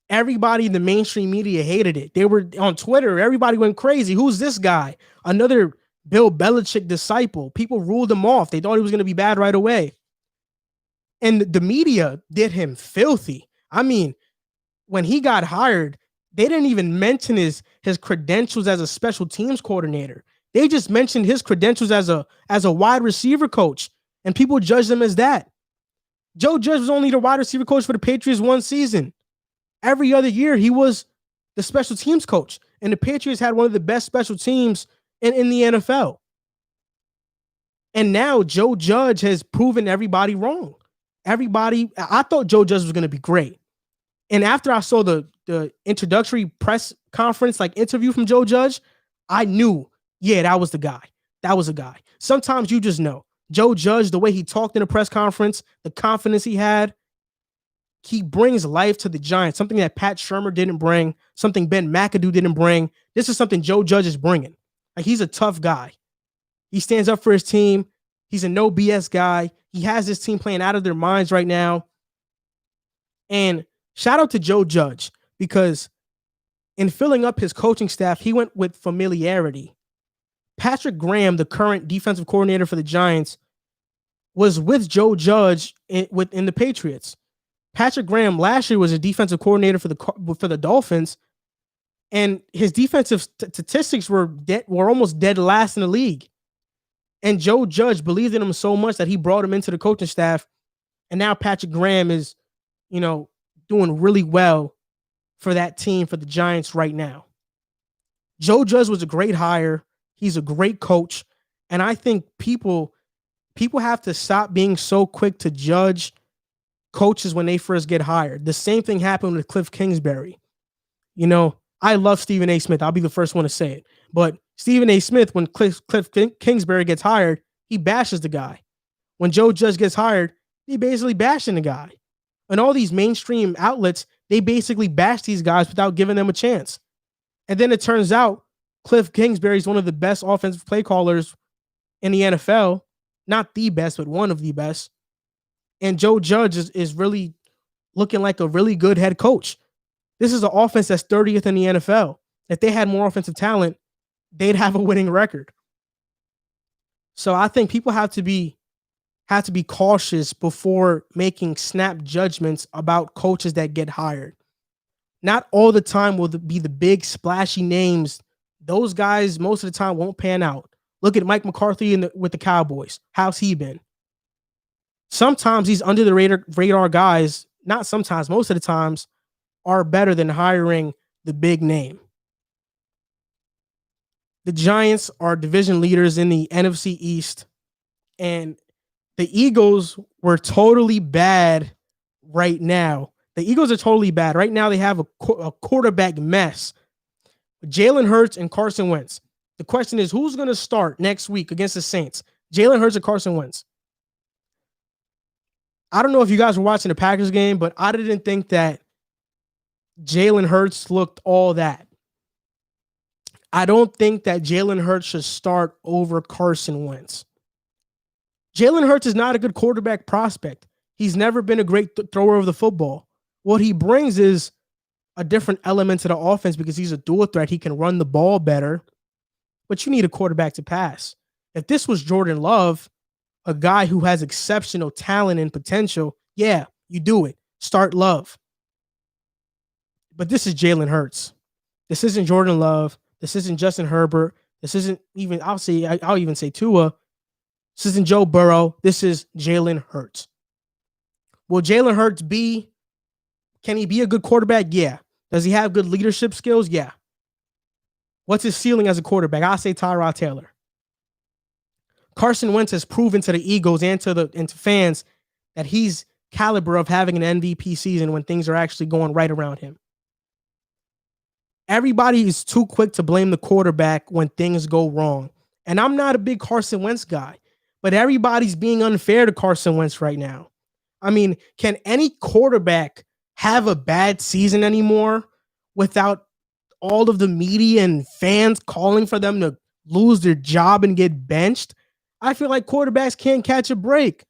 [SPEAKER 1] everybody in the mainstream media hated it. They were on Twitter. Everybody went crazy. Who's this guy? Another Bill Belichick disciple. People ruled him off. They thought he was going to be bad right away. And the media did him filthy. I mean, when he got hired, they didn't even mention his credentials as a special teams coordinator. They just mentioned his credentials as a wide receiver coach, and people judged him as that. Joe Judge was only the wide receiver coach for the Patriots one season. Every other year, he was the special teams coach, and the Patriots had one of the best special teams in the NFL. And now Joe Judge has proven everybody wrong. I thought Joe Judge was going to be great. And after I saw the introductory press conference, like interview from Joe Judge, I knew, yeah, that was the guy. That was a guy. Sometimes you just know. Joe Judge, the way he talked in a press conference, the confidence he had, he brings life to the Giants, something that Pat Shurmur didn't bring, something Ben McAdoo didn't bring. This is something Joe Judge is bringing. Like, he's a tough guy. He stands up for his team. He's a no BS guy. He has his team playing out of their minds right now. And shout out to Joe Judge, because in filling up his coaching staff, he went with familiarity. Patrick Graham, the current defensive coordinator for the Giants, was with Joe Judge in the Patriots. Patrick Graham last year was a defensive coordinator for the Dolphins, and his defensive statistics were almost dead last in the league. And Joe Judge believed in him so much that he brought him into the coaching staff, and now Patrick Graham is, doing really well for that team, for the Giants right now. Joe Judge was a great hire. He's a great coach, and I think people have to stop being so quick to judge coaches when they first get hired. The same thing happened with Cliff Kingsbury. I love Stephen A. Smith. I'll be the first one to say it. But Stephen A. Smith, when Cliff Kingsbury gets hired, he bashes the guy. When Joe Judge gets hired, he basically bashing the guy. And all these mainstream outlets, they basically bash these guys without giving them a chance. And then it turns out Cliff Kingsbury is one of the best offensive play callers in the NFL. Not the best, but one of the best. And Joe Judge is really looking like a really good head coach. This is an offense that's 30th in the NFL. If they had more offensive talent, they'd have a winning record. So I think people have to be cautious before making snap judgments about coaches that get hired. Not all the time will be the big splashy names. Those guys most of the time won't pan out. Look at Mike McCarthy with the Cowboys. How's he been? Sometimes these under the radar guys, not sometimes, most of the times, are better than hiring the big name. The Giants are division leaders in the NFC East, and the Eagles were totally bad right now. The Eagles are totally bad. Right now, they have a quarterback mess. Jalen Hurts and Carson Wentz. The question is, who's going to start next week against the Saints? Jalen Hurts or Carson Wentz? I don't know if you guys were watching the Packers game, but I didn't think that Jalen Hurts looked all that. I don't think that Jalen Hurts should start over Carson Wentz. Jalen Hurts is not a good quarterback prospect. He's never been a great thrower of the football. What he brings is a different element to the offense because he's a dual threat. He can run the ball better, but you need a quarterback to pass. If this was Jordan Love, a guy who has exceptional talent and potential, yeah, you do it. Start Love. But this is Jalen Hurts. This isn't Jordan Love. This isn't Justin Herbert. This isn't even, I'll even say Tua. This isn't Joe Burrow. This is Jalen Hurts. Will Jalen Hurts can he be a good quarterback? Yeah. Does he have good leadership skills? Yeah. What's his ceiling as a quarterback? I'll say Tyrod Taylor. Carson Wentz has proven to the Eagles and to fans that he's caliber of having an MVP season when things are actually going right around him. Everybody is too quick to blame the quarterback when things go wrong. And I'm not a big Carson Wentz guy, but everybody's being unfair to Carson Wentz right now. I mean, can any quarterback have a bad season anymore without all of the media and fans calling for them to lose their job and get benched? I feel like quarterbacks can't catch a break.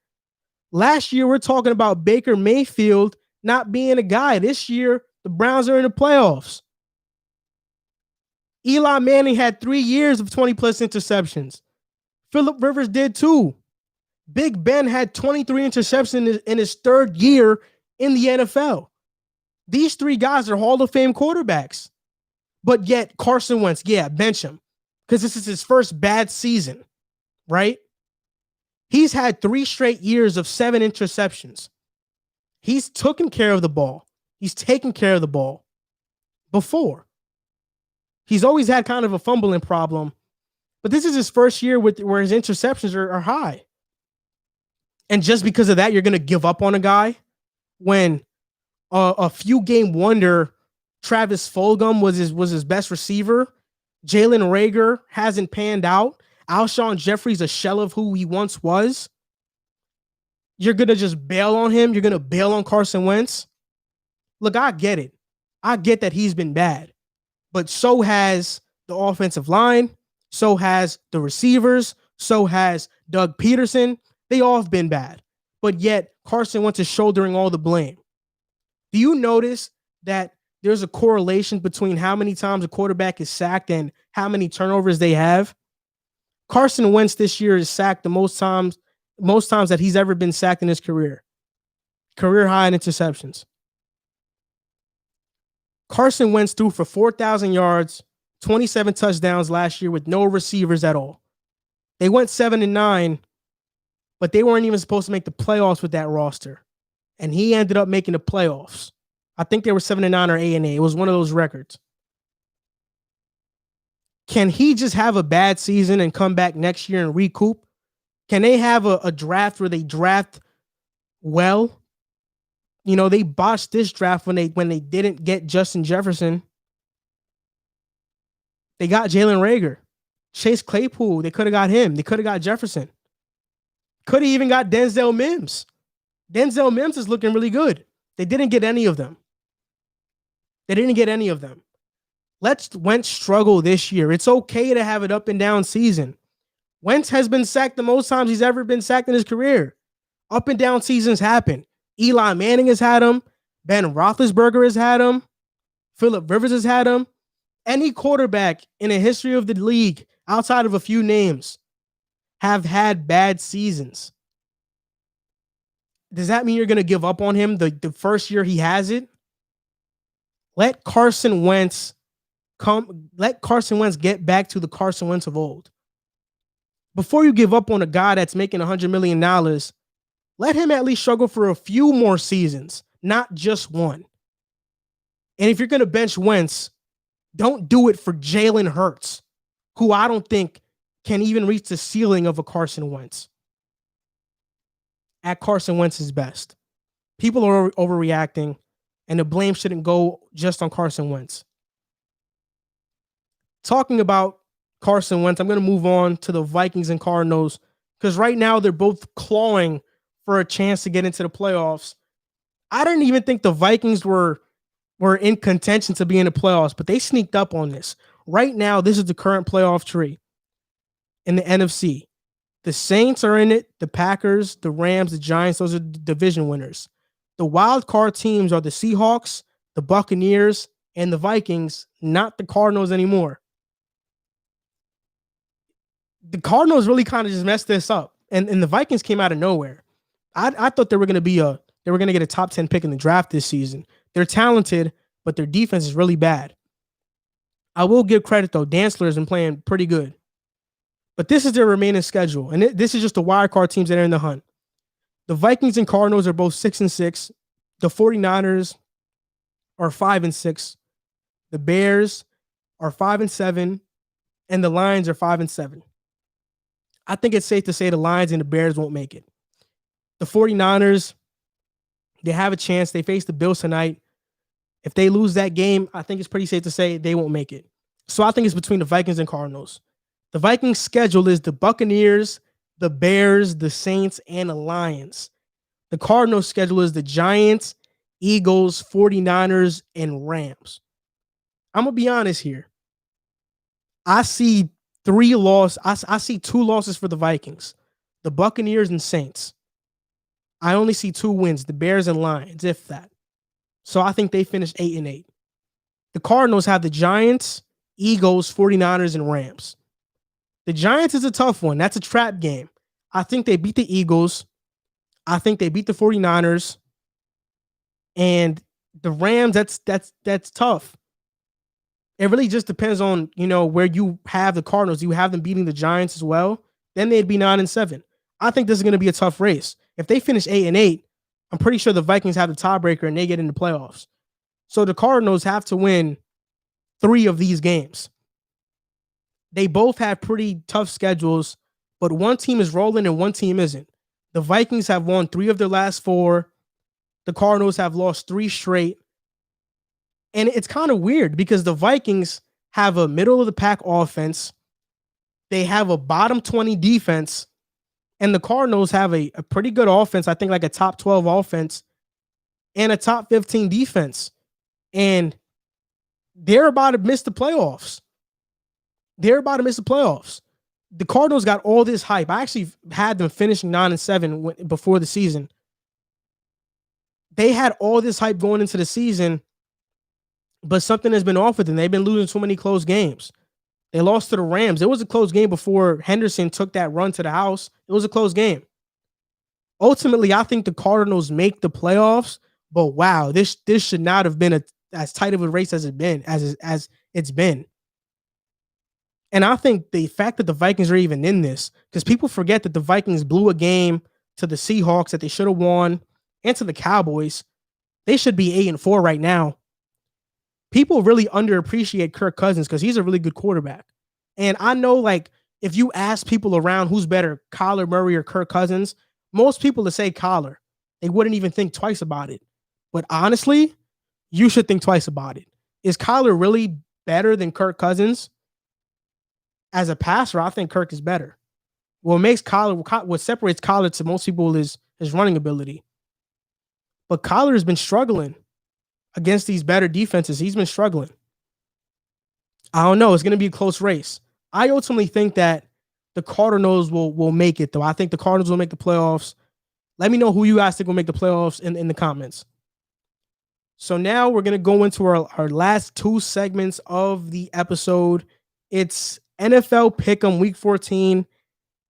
[SPEAKER 1] Last year, we're talking about Baker Mayfield not being a guy. This year, the Browns are in the playoffs. Eli Manning had 3 years of 20-plus interceptions. Phillip Rivers did too. Big Ben had 23 interceptions in his third year in the NFL. These 3 guys are Hall of Fame quarterbacks. But yet, Carson Wentz, yeah, bench him. Because this is his first bad season, right? He's had 3 straight years of 7 interceptions. He's taken care of the ball. He's taken care of the ball before. He's always had kind of a fumbling problem, But this is his first year where his interceptions are high. And just because of that, you're going to give up on a guy when a few game wonder Travis Fulgham was his best receiver. Jalen Reagor hasn't panned out. Alshon Jeffrey's a shell of who he once was. You're going to just bail on him. You're going to bail on Carson Wentz. Look, I get it. I get that he's been bad. But so has the offensive line. So has the receivers. So has Doug Peterson. They all have been bad. But yet, Carson Wentz is shouldering all the blame. Do you notice that there's a correlation between how many times a quarterback is sacked and how many turnovers they have? Carson Wentz this year is sacked the most times that he's ever been sacked in his career. Career high in interceptions. Carson Wentz threw for 4,000 yards, 27 touchdowns last year with no receivers at all. They went 7-9, but they weren't even supposed to make the playoffs with that roster. And he ended up making the playoffs. I think they were 7-9 or 8-8. It was one of those records. Can he just have a bad season and come back next year and recoup? Can they have a draft where they draft well? You know, they botched this draft when they didn't get Justin Jefferson. They got Jalen Reagor. Chase Claypool, they could have got him. They could have got Jefferson. Could have even got Denzel Mims. Denzel Mims is looking really good. They didn't get any of them. Let's Wentz struggle this year. It's okay to have an up and down season. Wentz has been sacked the most times he's ever been sacked in his career. Up and down seasons happen. Eli Manning has had him. Ben Roethlisberger has had him. Phillip Rivers has had him. Any quarterback in the history of the league, outside of a few names, have had bad seasons. Does that mean you're going to give up on him the first year he has it? Let Carson Wentz get back to the Carson Wentz of old. Before you give up on a guy that's making $100 million, let him at least struggle for a few more seasons, not just one. And if you're going to bench Wentz, don't do it for Jalen Hurts, who I don't think can even reach the ceiling of a Carson Wentz. At Carson Wentz's best. People are overreacting, and the blame shouldn't go just on Carson Wentz. Talking about Carson Wentz, I'm going to move on to the Vikings and Cardinals, because right now they're both clawing for a chance to get into the playoffs. I didn't even think the Vikings were in contention to be in the playoffs, but they sneaked up on this. Right now, this is the current playoff tree in the NFC. The Saints are in it, the Packers, the Rams, the Giants, those are the division winners. The wild card teams are the Seahawks, the Buccaneers, and the Vikings, not the Cardinals anymore. The Cardinals really kind of just messed this up, and the Vikings came out of nowhere. I thought they were going to get a top 10 pick in the draft this season. They're talented, but their defense is really bad. I will give credit, though. Dantzler has been playing pretty good. But this is their remaining schedule, and this is just the wild card teams that are in the hunt. The Vikings and Cardinals are both 6-6. The 49ers are 5-6. The Bears are 5-7, and the Lions are 5-7. I think it's safe to say the Lions and the Bears won't make it. The 49ers, they have a chance. They face the Bills tonight. If they lose that game, I think it's pretty safe to say they won't make it. So I think it's between the Vikings and Cardinals. The Vikings' schedule is the Buccaneers, the Bears, the Saints, and the Lions. The Cardinals' schedule is the Giants, Eagles, 49ers, and Rams. I'm going to be honest here. I see two losses for the Vikings, the Buccaneers and Saints. I only see 2 wins, the Bears and Lions, if that. So I think they finished 8-8. The Cardinals have the Giants, Eagles, 49ers, and Rams. The Giants is a tough one. That's a trap game. I think they beat the Eagles. I think they beat the 49ers. And the Rams, that's tough. It really just depends on, where you have the Cardinals. You have them beating the Giants as well. Then they'd be 9-7. I think this is going to be a tough race. If they finish 8-8, I'm pretty sure the Vikings have the tiebreaker and they get in the playoffs. So the Cardinals have to win 3 of these games. They both have pretty tough schedules, but one team is rolling and one team isn't. The Vikings have won 3 of their last 4. The Cardinals have lost 3 straight. And it's kind of weird because the Vikings have a middle of the pack offense. They have a bottom 20 defense. And the Cardinals have a pretty good offense. I think like a top 12 offense and a top 15 defense. And they're about to miss the playoffs. The Cardinals got all this hype. I actually had them finishing 9-7 before the season. They had all this hype going into the season, but something has been off with them. They've been losing so many close games. They lost to the Rams. It was a close game before Henderson took that run to the house. It was a close game. Ultimately, I think the Cardinals make the playoffs, but wow, this should not have been as tight of a race as it's been. And I think the fact that the Vikings are even in this, because people forget that the Vikings blew a game to the Seahawks that they should have won, and to the Cowboys. They should be 8-4 right now. People really underappreciate Kirk Cousins because he's a really good quarterback. And I know, like, if you ask people around who's better, Kyler Murray or Kirk Cousins, most people would say Kyler. They wouldn't even think twice about it. But honestly, you should think twice about it. Is Kyler really better than Kirk Cousins? As a passer, I think Kirk is better. What separates Kyler to most people is his running ability. But Kyler has been struggling against these better defenses. He's been struggling. I don't know. It's going to be a close race. I ultimately think that the Cardinals will make it, though. I think the Cardinals will make the playoffs. Let me know who you guys think will make the playoffs in the comments. So now we're going to go into our last 2 segments of the episode. It's NFL Pick'em Week 14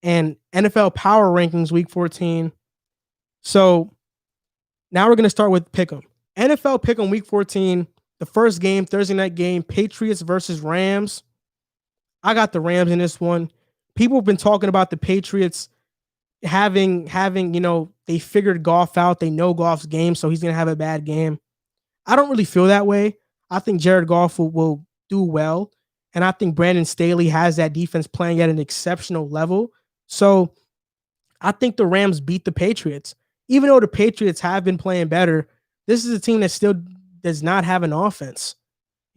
[SPEAKER 1] and NFL Power Rankings Week 14. So now we're going to start with Pick'em. NFL Pick'em Week 14, the first game, Thursday night game, Patriots versus Rams. I got the Rams in this one. People have been talking about the Patriots having, they figured Goff out. They know Goff's game, so he's going to have a bad game. I don't really feel that way. I think Jared Goff will do well. And I think Brandon Staley has that defense playing at an exceptional level. So I think the Rams beat the Patriots. Even though the Patriots have been playing better, this is a team that still does not have an offense.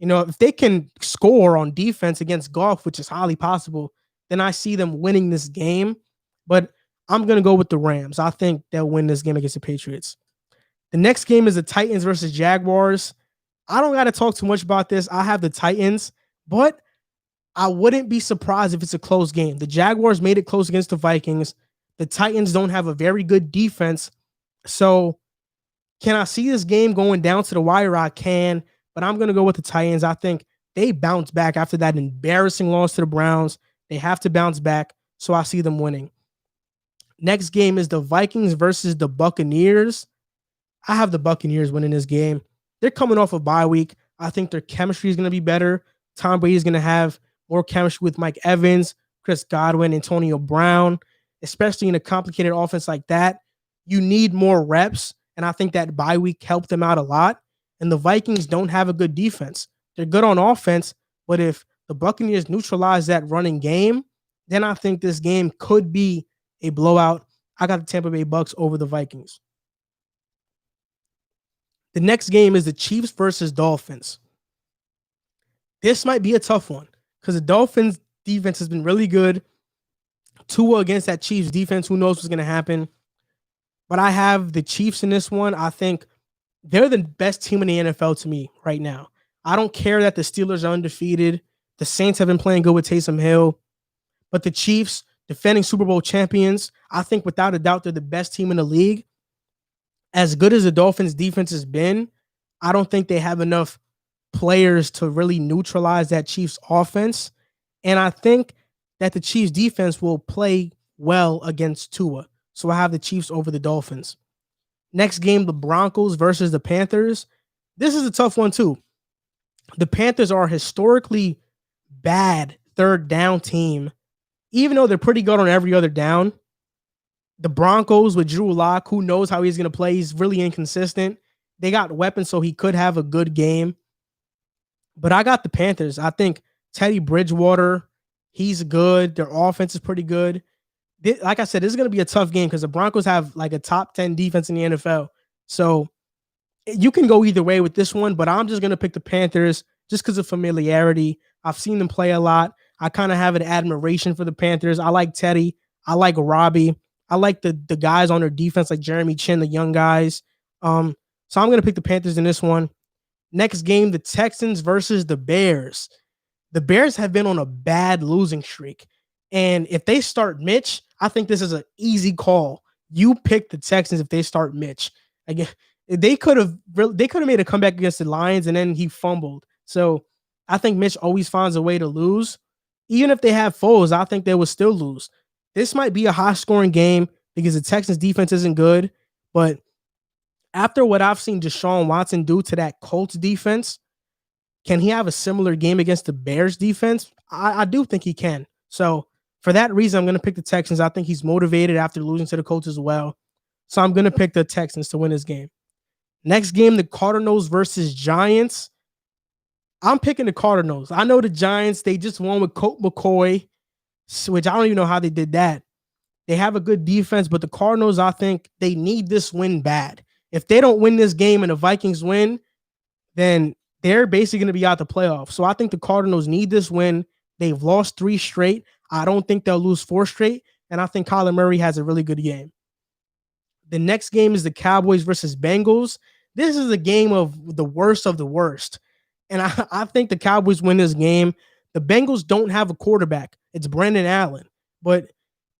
[SPEAKER 1] If they can score on defense against Goff, which is highly possible, then I see them winning this game. But I'm going to go with the Rams. I think they'll win this game against the Patriots. The next game is the Titans versus Jaguars. I don't got to talk too much about this. I have the Titans, but I wouldn't be surprised if it's a close game. The Jaguars made it close against the Vikings. The Titans don't have a very good defense. So can I see this game going down to the wire? I can, but I'm going to go with the Titans. I think they bounce back after that embarrassing loss to the Browns. They have to bounce back, so I see them winning. Next game is the Vikings versus the Buccaneers. I have the Buccaneers winning this game. They're coming off a bye week. I think their chemistry is going to be better. Tom Brady is going to have more chemistry with Mike Evans, Chris Godwin, Antonio Brown, especially in a complicated offense like that. You need more reps, and I think that bye week helped them out a lot. And the Vikings don't have a good defense. They're good on offense, but if the Buccaneers neutralize that running game, then I think this game could be a blowout. I got the Tampa Bay Bucs over the Vikings. The next game is the Chiefs versus Dolphins. This might be a tough one because the Dolphins defense has been really good. Tua against that Chiefs defense, who knows what's going to happen. But I have the Chiefs in this one. I think they're the best team in the NFL to me right now. I don't care that the Steelers are undefeated. The Saints have been playing good with Taysom Hill. But the Chiefs, defending Super Bowl champions, I think without a doubt they're the best team in the league. As good as the Dolphins defense has been, I don't think they have enough players to really neutralize that Chiefs offense. And I think that the Chiefs defense will play well against Tua. So I have the Chiefs over the Dolphins. Next game, the Broncos versus the Panthers. This is a tough one too. The Panthers are a historically bad third down team, even though they're pretty good on every other down. The Broncos with Drew Lock, who knows how he's going to play? He's really inconsistent. They got weapons, so he could have a good game. But I got the Panthers. I think Teddy Bridgewater, He's good. Their offense is pretty good. Like I said, this is going to be a tough game because the Broncos have like a top 10 defense in the NFL. So you can go either way with this one, but I'm just going to pick the Panthers just because of familiarity. I've seen them play a lot. I kind of have an admiration for the Panthers. I like Teddy. I like Robbie. I like the guys on their defense, like Jeremy Chin, the young guys. So I'm going to pick the Panthers in this one. Next game, the Texans versus the Bears. The Bears have been on a bad losing streak. And if they start Mitch, I think this is an easy call. You pick the Texans if they start Mitch. Again, they could have made a comeback against the Lions and then he fumbled. So I think Mitch always finds a way to lose. Even if they have Foles, I think they will still lose. This might be a high-scoring game because the Texans defense isn't good. But after what I've seen Deshaun Watson do to that Colts defense, can he have a similar game against the Bears defense? I do think he can. So for that reason, I'm going to pick the Texans. I think he's motivated after losing to the Colts as well. So I'm going to pick the Texans to win this game. Next game, the Cardinals versus Giants. I'm picking the Cardinals. I know the Giants, they just won with Colt McCoy, which I don't even know how they did that. They have a good defense, but the Cardinals, I think they need this win bad. If they don't win this game and the Vikings win, then they're basically going to be out the playoffs. So I think the Cardinals need this win. They've lost 3 straight. I don't think they'll lose 4 straight. And I think Kyler Murray has a really good game. The next game is the Cowboys versus Bengals. This is a game of the worst of the worst. And I think the Cowboys win this game. The Bengals don't have a quarterback. It's Brandon Allen. But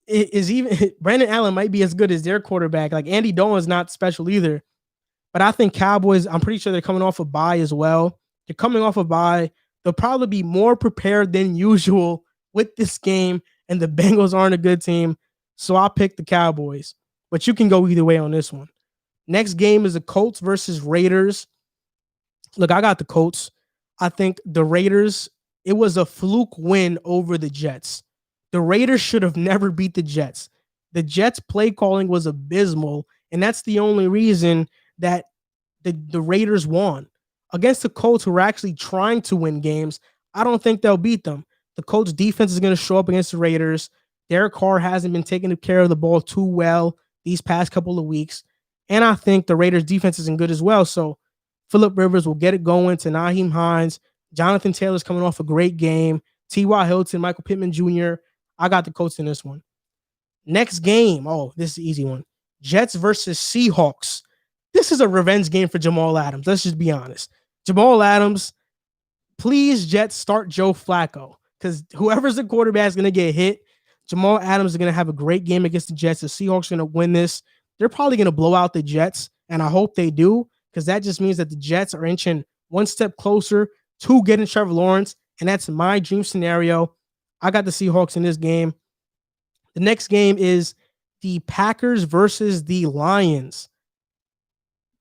[SPEAKER 1] it is even Brandon Allen might be as good as their quarterback. Like Andy Dalton's not special either. But I think Cowboys, I'm pretty sure they're coming off a bye as well. They're coming off a bye. They'll probably be more prepared than usual with this game. And the Bengals aren't a good team. So I'll pick the Cowboys. But you can go either way on this one. Next game is the Colts versus Raiders. Look, I got the Colts. I think the Raiders, it was a fluke win over the Jets. The Raiders should have never beat the Jets. The Jets' play calling was abysmal, and that's the only reason that the Raiders won. Against the Colts, who are actually trying to win games, I don't think they'll beat them. The Colts' defense is going to show up against the Raiders. Derek Carr hasn't been taking care of the ball too well these past couple of weeks, and I think the Raiders' defense isn't good as well, so Phillip Rivers will get it going to Nyheim Hines. Jonathan Taylor's coming off a great game. T.Y. Hilton, Michael Pittman Jr. I got the Colts in this one. Next game. Oh, this is an easy one. Jets versus Seahawks. This is a revenge game for Jamal Adams. Let's just be honest. Jamal Adams, please, Jets, start Joe Flacco. Because whoever's the quarterback is going to get hit. Jamal Adams is going to have a great game against the Jets. The Seahawks are going to win this. They're probably going to blow out the Jets, and I hope they do, because that just means that the Jets are inching one step closer to getting Trevor Lawrence, and that's my dream scenario. I got the Seahawks in this game. The next game is the Packers versus the Lions.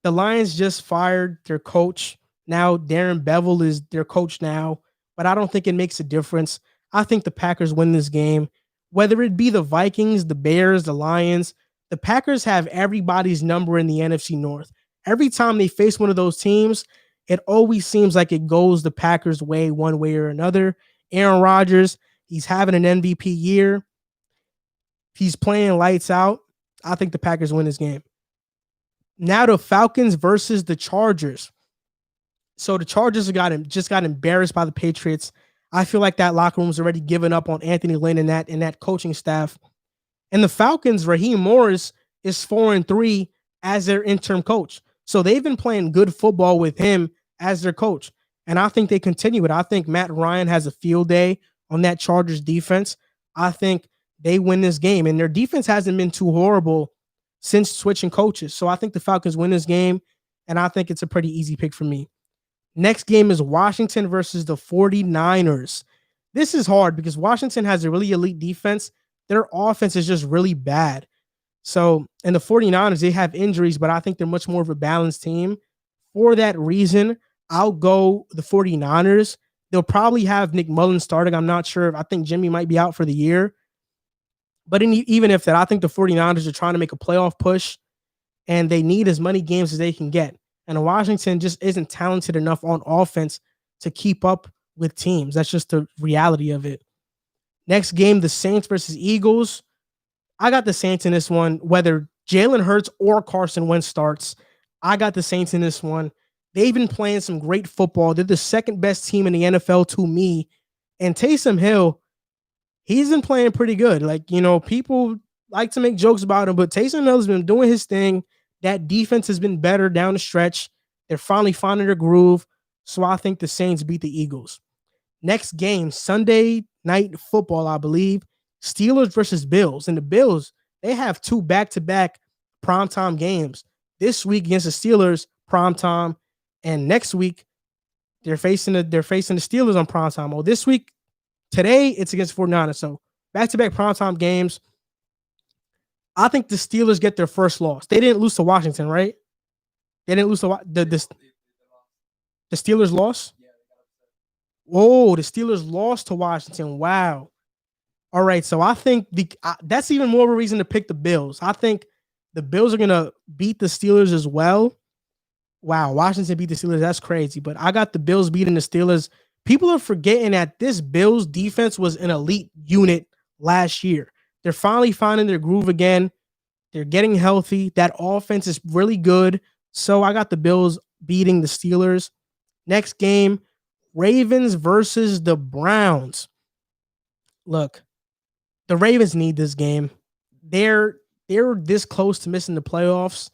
[SPEAKER 1] The Lions just fired their coach. Now Darren Bevel is their coach now, but I don't think it makes a difference. I think the Packers win this game. Whether it be the Vikings, the Bears, the Lions, the Packers have everybody's number in the NFC North. Every time they face one of those teams, it always seems like it goes the Packers' way one way or another. Aaron Rodgers, he's having an MVP year. He's playing lights out. I think the Packers win this game. Now the Falcons versus the Chargers. So the Chargers just got embarrassed by the Patriots. I feel like that locker room's already given up on Anthony Lynn and that coaching staff. And the Falcons, Raheem Morris is 4-3 as their interim coach. So they've been playing good football with him as their coach. And I think they continue it. I think Matt Ryan has a field day on that Chargers defense. I think they win this game. And their defense hasn't been too horrible since switching coaches. So I think the Falcons win this game. And I think it's a pretty easy pick for me. Next game is Washington versus the 49ers. This is hard because Washington has a really elite defense. Their offense is just really bad. So, and the 49ers, they have injuries, but I think they're much more of a balanced team. For that reason, I'll go the 49ers. They'll probably have Nick Mullins starting. I'm not sure. I think Jimmy might be out for the year. But even if that, I think the 49ers are trying to make a playoff push, and they need as many games as they can get. And Washington just isn't talented enough on offense to keep up with teams. That's just the reality of it. Next game, the Saints versus Eagles. I got the Saints in this one, whether Jalen Hurts or Carson Wentz starts. I got the Saints in this one. They've been playing some great football. They're the second best team in the NFL to me. And Taysom Hill, he's been playing pretty good. Like, people like to make jokes about him, but Taysom Hill has been doing his thing. That defense has been better down the stretch. They're finally finding their groove. So I think the Saints beat the Eagles. Next game, Sunday night football, I believe. Steelers versus Bills. And the Bills, they have 2 back-to-back primetime games. This week against the Steelers, primetime. And next week, they're facing the Steelers on primetime. Oh, this week, today, it's against 49ers. So back-to-back primetime games. I think the Steelers get their first loss. They didn't lose to Washington, right? They didn't lose to the Steelers lost? Whoa, the Steelers lost to Washington. Wow. All right, so I think that's even more of a reason to pick the Bills. I think the Bills are going to beat the Steelers as well. Wow, Washington beat the Steelers. That's crazy. But I got the Bills beating the Steelers. People are forgetting that this Bills defense was an elite unit last year. They're finally finding their groove again. They're getting healthy. That offense is really good. So I got the Bills beating the Steelers. Next game, Ravens versus the Browns. Look, the Ravens need this game. They're this close to missing the playoffs.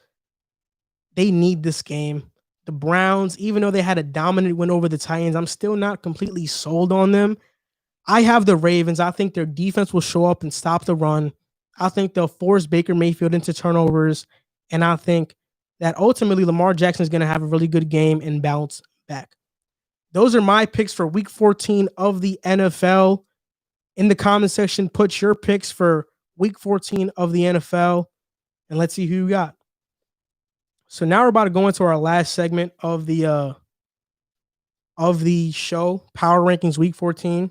[SPEAKER 1] They need this game. The Browns, even though they had a dominant win over the Titans, I'm still not completely sold on them. I have the Ravens. I think their defense will show up and stop the run. I think they'll force Baker Mayfield into turnovers. And I think that ultimately Lamar Jackson is going to have a really good game and bounce back. Those are my picks for week 14 of the NFL. In the comment section, put your picks for week 14 of the NFL, and let's see who you got. So now we're about to go into our last segment of the show, Power Rankings Week 14.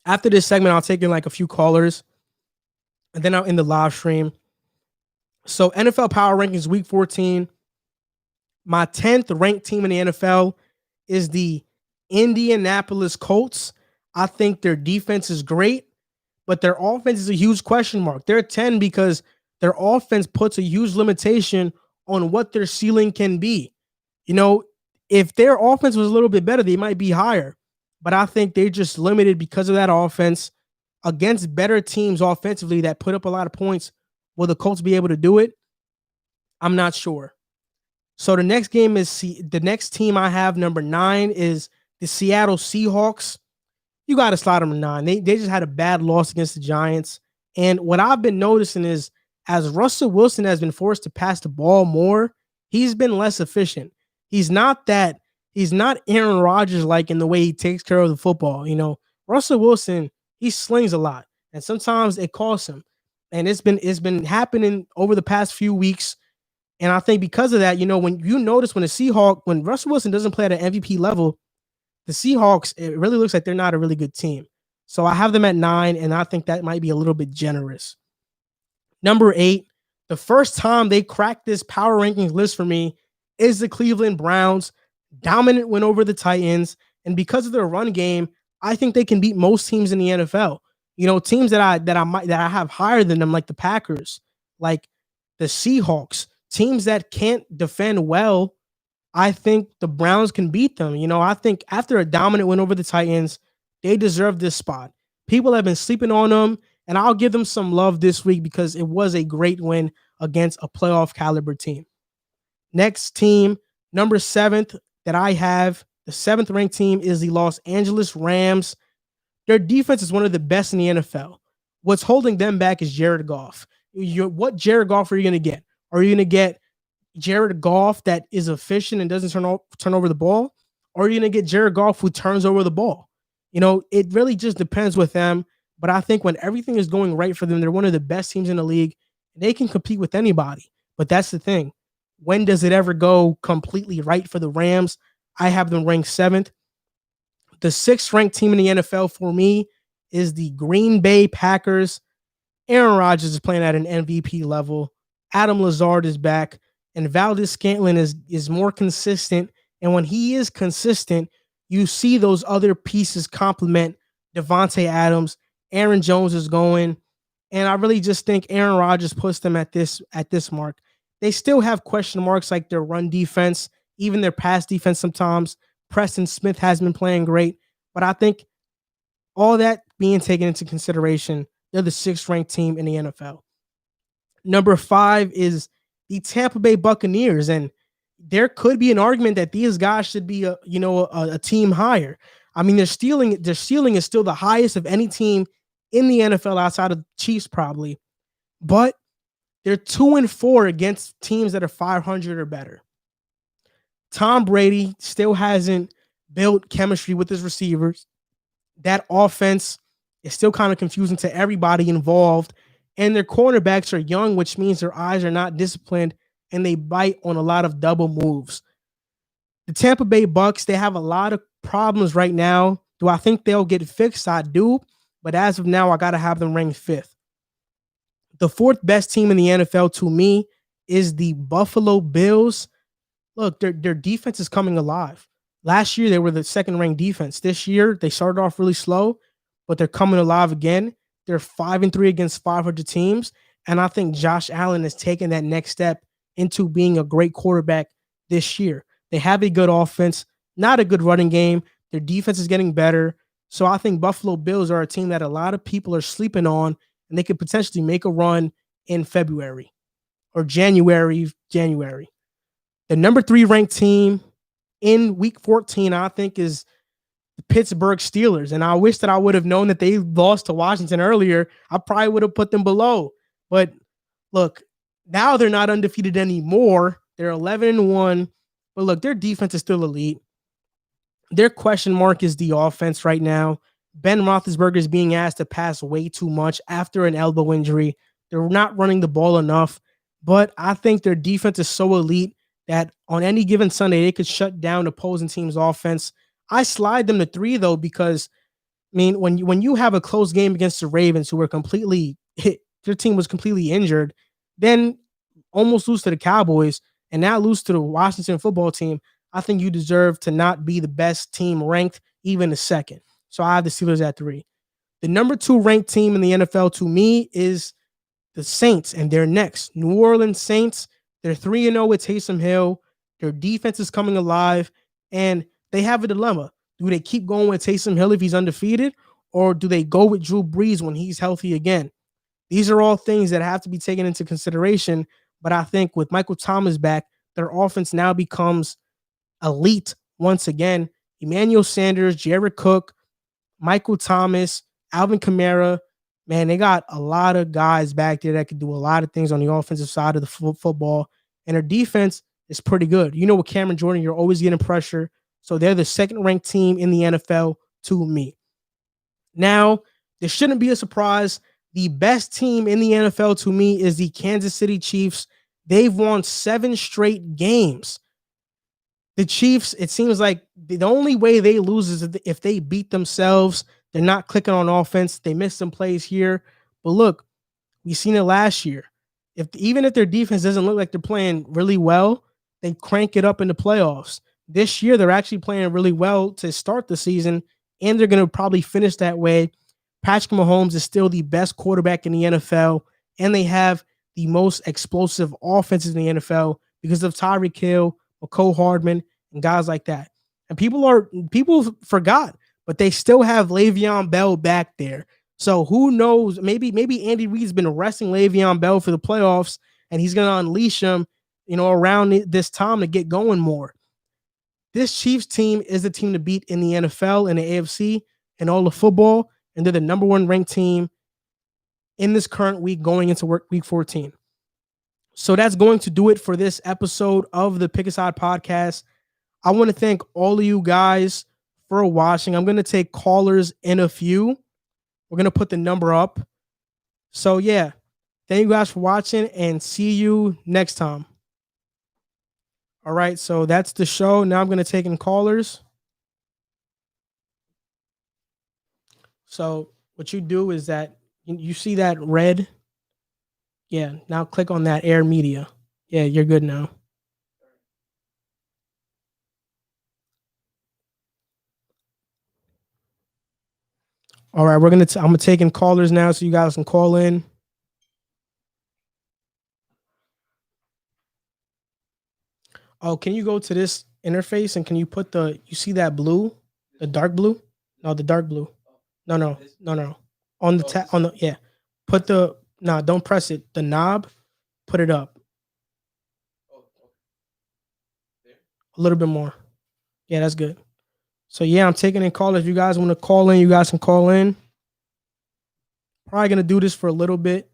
[SPEAKER 1] After this segment, I'll take in like a few callers, and then I'll end the live stream. So NFL Power Rankings Week 14. My 10th ranked team in the NFL is the Indianapolis Colts. I think their defense is great, but their offense is a huge question mark. They're 10 because their offense puts a huge limitation on what their ceiling can be. If their offense was a little bit better, they might be higher. But I think they're just limited because of that offense. Against better teams offensively that put up a lot of points, will the Colts be able to do it? I'm not sure. So the next game is the next team I have, number 9, is the Seattle Seahawks. You got to slide them to 9. They just had a bad loss against the Giants. And what I've been noticing is as Russell Wilson has been forced to pass the ball more, he's been less efficient. He's not Aaron Rodgers like in the way he takes care of the football. Russell Wilson, he slings a lot, and sometimes it costs him. And it's been happening over the past few weeks. And I think because of that, when you notice when Russell Wilson doesn't play at an MVP level, the Seahawks, it really looks like they're not a really good team. So I have them at 9, and I think that might be a little bit generous. Number 8, the first time they cracked this power rankings list for me is the Cleveland Browns. Dominant win over the Titans. And because of their run game, I think they can beat most teams in the NFL. Teams that I have higher than them, like the Packers, like the Seahawks, teams that can't defend well. I think the Browns can beat them. I think after a dominant win over the Titans, they deserve this spot. People have been sleeping on them, and I'll give them some love this week because it was a great win against a playoff caliber team. Next team, number 7th that I have, the 7th ranked team is the Los Angeles Rams. Their defense is one of the best in the NFL. What's holding them back is Jared Goff. What Jared Goff are you going to get? Are you going to get Jared Goff that is efficient and doesn't turn over the ball? Or are you going to get Jared Goff who turns over the ball? It really just depends with them. But I think when everything is going right for them, they're one of the best teams in the league. They can compete with anybody. But that's the thing. When does it ever go completely right for the Rams? I have them ranked 7th. The 6th ranked team in the NFL for me is the Green Bay Packers. Aaron Rodgers is playing at an MVP level. Adam Lazard is back. And Valdez Scantling is more consistent. And when he is consistent, you see those other pieces complement Devontae Adams. Aaron Jones is going, and I really just think Aaron Rodgers puts them at this mark. They still have question marks like their run defense, even their pass defense sometimes. Preston Smith has been playing great, but I think all that being taken into consideration, they're the 6th ranked team in the NFL. Number 5 is the Tampa Bay Buccaneers, and there could be an argument that these guys should be a team higher. I mean, their ceiling is still the highest of any team in the NFL outside of the Chiefs, probably, but they're 2-4 against teams that are 500 or better. Tom Brady still hasn't built chemistry with his receivers. That offense is still kind of confusing to everybody involved. And their cornerbacks are young, which means their eyes are not disciplined and they bite on a lot of double moves. The Tampa Bay Bucs, they have a lot of problems right now. Do I think they'll get fixed? I do. But as of now, I got to have them ranked 5th. The 4th best team in the NFL to me is the Buffalo Bills. Look, their defense is coming alive. Last year, they were the 2nd ranked defense. This year, they started off really slow, but they're coming alive again. They're 5-3 against 500 teams. And I think Josh Allen has taken that next step into being a great quarterback this year. They have a good offense, not a good running game. Their defense is getting better. So I think Buffalo Bills are a team that a lot of people are sleeping on, and they could potentially make a run in February or January. The number 3 ranked team in week 14, I think, is the Pittsburgh Steelers. And I wish that I would have known that they lost to Washington earlier. I probably would have put them below. But look, now they're not undefeated anymore. They're 11-1. But look, their defense is still elite. Their question mark is the offense right now. Ben Roethlisberger is being asked to pass way too much after an elbow injury. They're not running the ball enough. But I think their defense is so elite that on any given Sunday, they could shut down opposing teams' offense. I slide them to 3, though, because, I mean, when you have a close game against the Ravens, who were completely hit, their team was completely injured, then almost lose to the Cowboys, and now lose to the Washington football team, I think you deserve to not be the best team ranked, even the 2nd. So I have the Steelers at 3. The number 2 ranked team in the NFL to me is the Saints, and they're next. New Orleans Saints, they're 3-0 with Taysom Hill. Their defense is coming alive, and they have a dilemma. Do they keep going with Taysom Hill if he's undefeated, or do they go with Drew Brees when he's healthy again? These are all things that have to be taken into consideration, but I think with Michael Thomas back, their offense now becomes elite once again. Emmanuel Sanders, Jared Cook, Michael Thomas, Alvin Kamara. Man, they got a lot of guys back there that could do a lot of things on the offensive side of the football, and their defense is pretty good. You know, with Cameron Jordan, you're always getting pressure. So they're the 2nd ranked team in the NFL to me. Now, this shouldn't be a surprise. The best team in the NFL to me is the Kansas City Chiefs. They've won 7 straight games. The Chiefs, it seems like the only way they lose is if they beat themselves. They're not clicking on offense. They miss some plays here. But look, we've seen it last year. Even if their defense doesn't look like they're playing really well, they crank it up in the playoffs. This year, they're actually playing really well to start the season, and they're going to probably finish that way. Patrick Mahomes is still the best quarterback in the NFL, and they have the most explosive offenses in the NFL because of Tyreek Hill, Mecole Hardman, and guys like that. And people forgot, but they still have Le'Veon Bell back there. So who knows? Maybe Andy Reid's been resting Le'Veon Bell for the playoffs, and he's going to unleash him, around this time to get going more. This Chiefs team is the team to beat in the NFL and the AFC and all of football, and they're the number 1 ranked team in this current week going into week 14. So that's going to do it for this episode of the Pick a Side podcast. I want to thank all of you guys for watching. I'm going to take callers in a few. We're going to put the number up. So yeah, thank you guys for watching, and see you next time. All right, so that's the show. Now I'm going to take in callers. So what you do is that you see that red. Yeah, now click on that Air Media. Yeah, you're good now. All right, I'm gonna take in callers now, so you guys can call in. Oh, can you go to this interface and can you put you see that blue, the dark blue? No, the dark blue. No. On the yeah. Don't press it. The knob, put it up a little bit more. Yeah, that's good. So yeah, I'm taking in callers. If you guys want to call in, you guys can call in. Probably gonna do this for a little bit.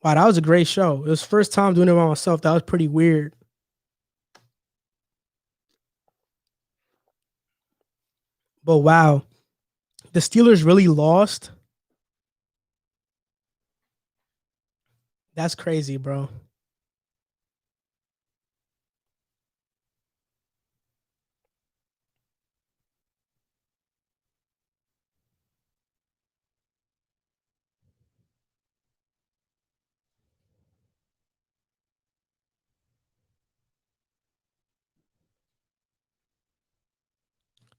[SPEAKER 1] Wow, that was a great show. It was the first time doing it by myself. That was pretty weird. But wow, the Steelers really lost. That's crazy, bro.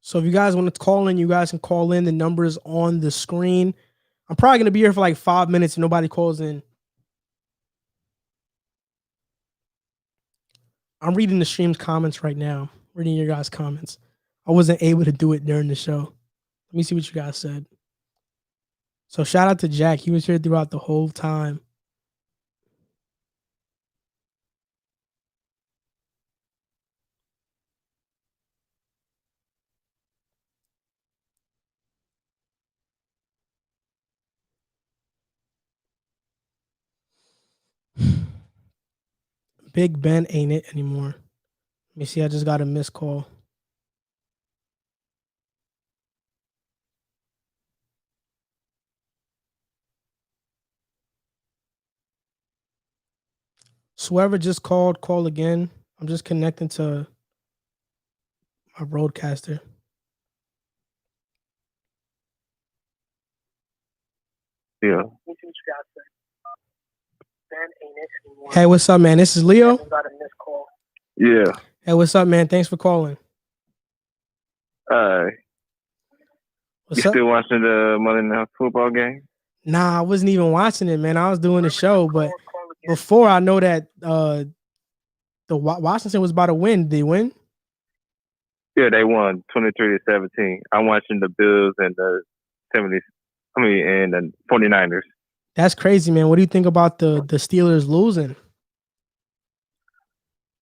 [SPEAKER 1] So if you guys want to call in, you guys can call in. The number is on the screen. I'm probably gonna be here for like 5 minutes and nobody calls in. I'm reading the stream's comments right now. Reading your guys' comments. I wasn't able to do it during the show. Let me see what you guys said. So shout out to Jack. He was here throughout the whole time. Big Ben ain't it anymore. Let me see. I just got a missed call. So whoever just called, call again. I'm just connecting to my broadcaster.
[SPEAKER 2] Yeah.
[SPEAKER 1] Hey, what's up, man? This is Leo.
[SPEAKER 2] Yeah.
[SPEAKER 1] Hey, what's up, man? Thanks for calling.
[SPEAKER 2] You
[SPEAKER 1] What's up?
[SPEAKER 2] still watching the Monday Night Football game?
[SPEAKER 1] Nah, I wasn't even watching it, man. I was doing the show, but before I know that the Washington was about to win. Did they win?
[SPEAKER 2] Yeah, they won 23-17. I'm watching the Bills and the 70s. And the 49ers.
[SPEAKER 1] That's crazy, man. What do you think about the Steelers losing?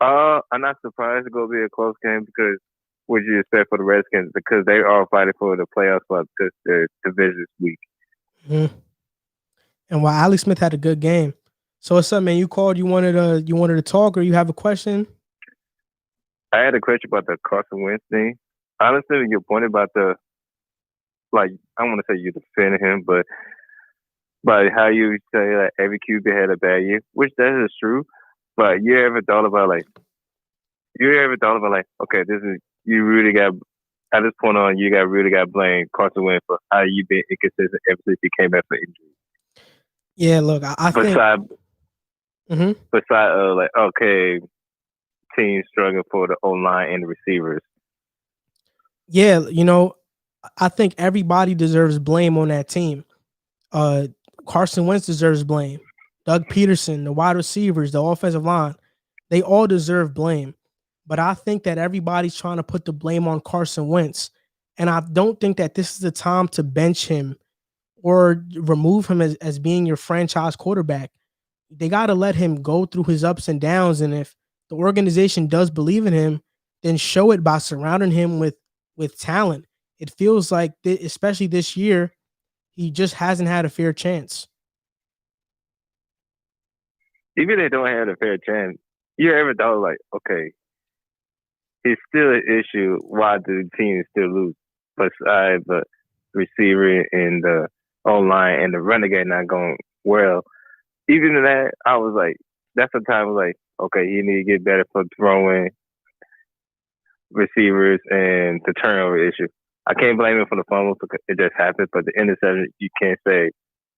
[SPEAKER 2] I'm not surprised it's gonna be a close game because what you expect for the Redskins because they are fighting for the playoff spot because their division is weak.
[SPEAKER 1] Mm-hmm. And while Alex Smith had a good game. So what's up, man? You called. You wanted to talk, or you have a question?
[SPEAKER 2] I had a question about the Carson Wentz thing. Honestly, your point about I want to say you defending him, but how you say that every QB had a bad year, which that is true. But you ever thought about okay, this is you really got at this point on you really got blamed Carson Wentz for how you been inconsistent ever since he came back for injury.
[SPEAKER 1] Yeah, look, I think.
[SPEAKER 2] Besides, okay, teams struggling for the O-line and the receivers.
[SPEAKER 1] Yeah, I think everybody deserves blame on that team. Carson Wentz deserves blame. Doug Peterson, the wide receivers, the offensive line, they all deserve blame. But I think that everybody's trying to put the blame on Carson Wentz. And I don't think that this is the time to bench him or remove him as being your franchise quarterback. They got to let him go through his ups and downs. And if the organization does believe in him, then show it by surrounding him with talent. It feels like, especially this year, he just hasn't had a fair chance.
[SPEAKER 2] Even if they don't have a fair chance, you ever thought okay, it's still an issue why the team still lose besides the receiver and the O-line and the renegade not going well. Even in that, I was like, that's the time I was like, okay, you need to get better for throwing receivers and the turnover issue. I can't blame him for the fumbles because it just happened, but the interception, you can't say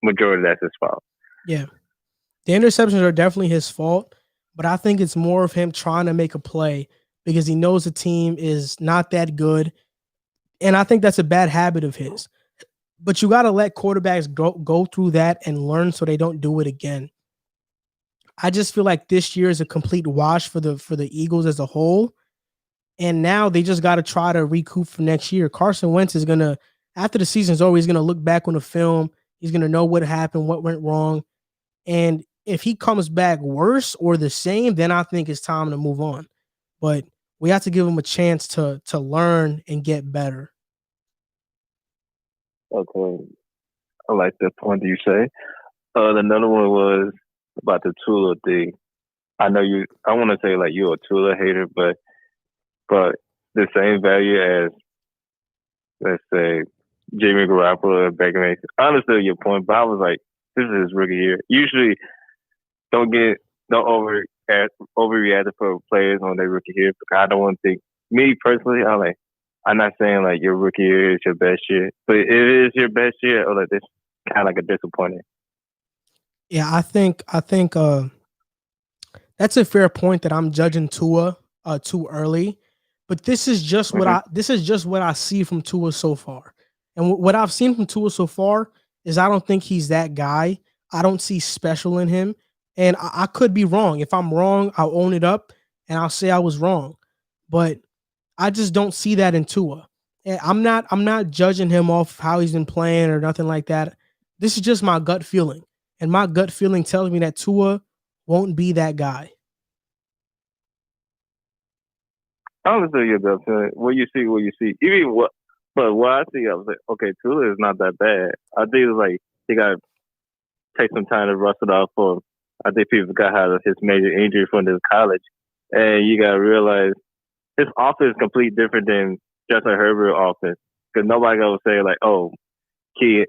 [SPEAKER 2] majority of that's his fault.
[SPEAKER 1] Yeah. The interceptions are definitely his fault, but I think it's more of him trying to make a play because he knows the team is not that good. And I think that's a bad habit of his. But you got to let quarterbacks go through that and learn so they don't do it again. I just feel like this year is a complete wash for the Eagles as a whole. And now they just got to try to recoup for next year. Carson Wentz is going to, after the season's over, he's going to look back on the film. He's going to know what happened, what went wrong. And if he comes back worse or the same, then I think it's time to move on. But we have to give him a chance to learn and get better.
[SPEAKER 2] Okay, I like the point that you say. Another one was about the Tula thing. I know you. I want to say like you're a Tula hater, but the same value as, let's say, Jimmy Garoppolo and Baker Mayfield. I understood your point, but I was like, this is his rookie year. Usually, don't overreact for players on their rookie year because I don't want to think. Me personally, I'm not saying like your rookie year is your best year, but if it is your best year, or like this kind of like a disappointing.
[SPEAKER 1] Yeah, I think that's a fair point that I'm judging Tua too early. But this is just what I see from Tua so far. And what I've seen from Tua so far is I don't think he's that guy. I don't see special in him. And I could be wrong. If I'm wrong, I'll own it up and I'll say I was wrong. But I just don't see that in Tua. And I'm not judging him off how he's been playing or nothing like that. This is just my gut feeling. And my gut feeling tells me that Tua won't be that guy.
[SPEAKER 2] I understand your gut feeling. What you see. Even but what I see, I was like, okay, Tula is not that bad. I think it's like he got to take some time to rust it off for. I think people got how his major injury from this college, and you got to realize his offense is completely different than Justin Herbert offense. Because nobody gonna say like, oh, key,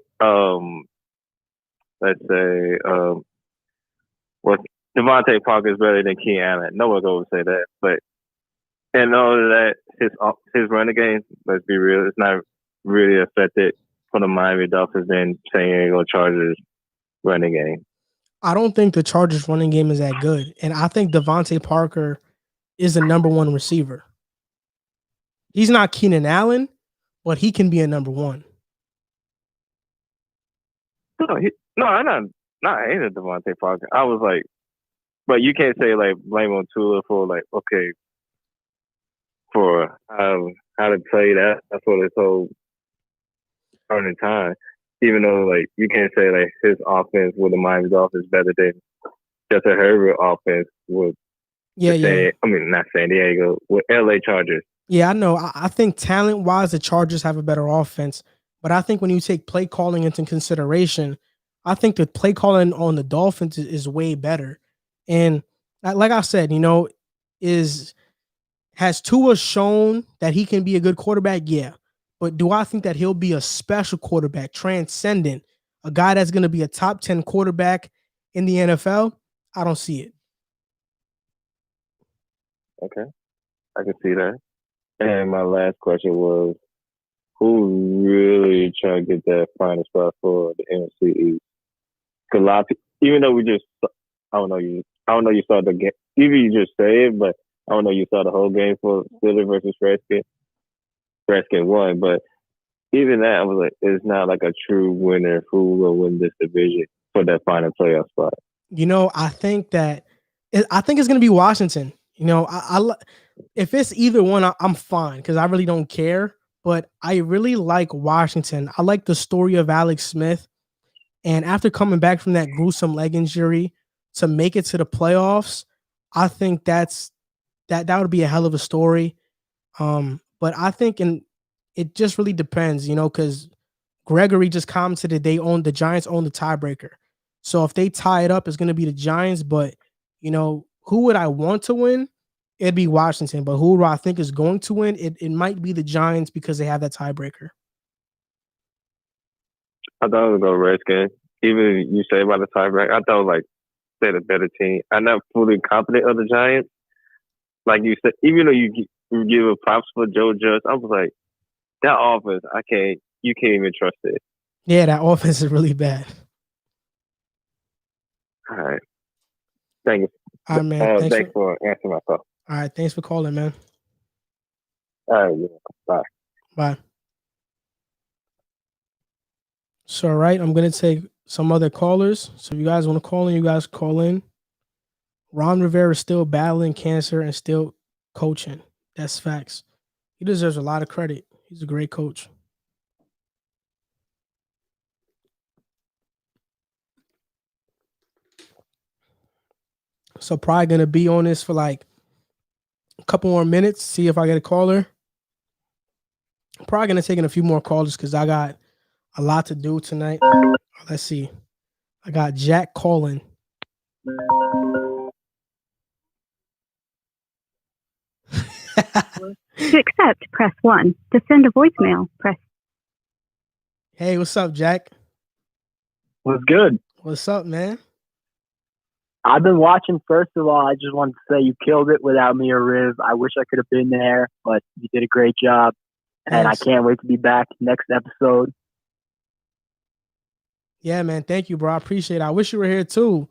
[SPEAKER 2] let's say, what Devontae Parker is better than Keenan Allen. No one gonna say that, but. And all of that, his running game, let's be real, it's not really affected for the Miami Dolphins than San Diego Chargers running game.
[SPEAKER 1] I don't think the Chargers running game is that good. And I think Devontae Parker is the number one receiver. He's not Keenan Allen, but he can be a number one.
[SPEAKER 2] I'm not hating Devontae Parker. I was like, but you can't say like blame on Tula for like, okay, for how to play that for this whole turning time. Even though like you can't say like his offense with the Miami Dolphins better than Justin Herbert offense with not San Diego, with LA Chargers.
[SPEAKER 1] Yeah, I know. I think talent wise the Chargers have a better offense. But I think when you take play calling into consideration, I think the play calling on the Dolphins is way better. And like I said, has Tua shown that he can be a good quarterback? Yeah. But do I think that he'll be a special quarterback, transcendent, a guy that's going to be a top 10 quarterback in the NFL? I don't see it.
[SPEAKER 2] Okay. I can see that. And my last question was, who really trying to get that final spot for the NFC East? Because a lot of people, even though I don't know you saw the game, even you just say it, but I don't know you saw the whole game for Steelers versus Redskins. Redskins won, but even that, I was like, it's not like a true winner who will win this division for that final playoff spot.
[SPEAKER 1] I think it's going to be Washington. If it's either one, I'm fine because I really don't care. But I really like Washington. I like the story of Alex Smith. And after coming back from that gruesome leg injury to make it to the playoffs, I think that would be a hell of a story. But I think it just really depends, because Gregory just commented that the Giants own the tiebreaker. So if they tie it up, it's going to be the Giants. But, who would I want to win? It'd be Washington. But who do I think is going to win? It might be the Giants because they have that tiebreaker.
[SPEAKER 2] I thought it was going to Redskins. Even you say about the tiebreaker, I thought like they're the better team. I'm not fully confident of the Giants. Like you said, even though you give a props for Joe Judge, I was like, that offense, you can't even trust it.
[SPEAKER 1] Yeah, that offense is really bad.
[SPEAKER 2] All right. Thank you.
[SPEAKER 1] All right, man.
[SPEAKER 2] Thanks for answering my call.
[SPEAKER 1] All right, thanks for calling, man.
[SPEAKER 2] All right, yeah. Bye.
[SPEAKER 1] Bye. So, all right, I'm gonna take some other callers. So, if you guys want to call in, you guys call in. Ron Rivera is still battling cancer and still coaching. That's facts. He deserves a lot of credit. He's a great coach. So probably gonna be on this for like a couple more minutes. See if I get a caller. I'm probably gonna take in a few more callers because I got a lot to do tonight. Let's see. I got Jack calling.
[SPEAKER 3] To accept, press 1. To send a voicemail, press.
[SPEAKER 1] Hey, what's up, Jack?
[SPEAKER 4] What's good?
[SPEAKER 1] What's up, man?
[SPEAKER 4] I've been watching. First of all, I just wanted to say you killed it without me or Riv. I wish I could have been there, but you did a great job. And
[SPEAKER 1] Thanks.
[SPEAKER 4] I can't wait to be back next episode.
[SPEAKER 1] Yeah, man. Thank you, bro. I appreciate it. I wish you were here too.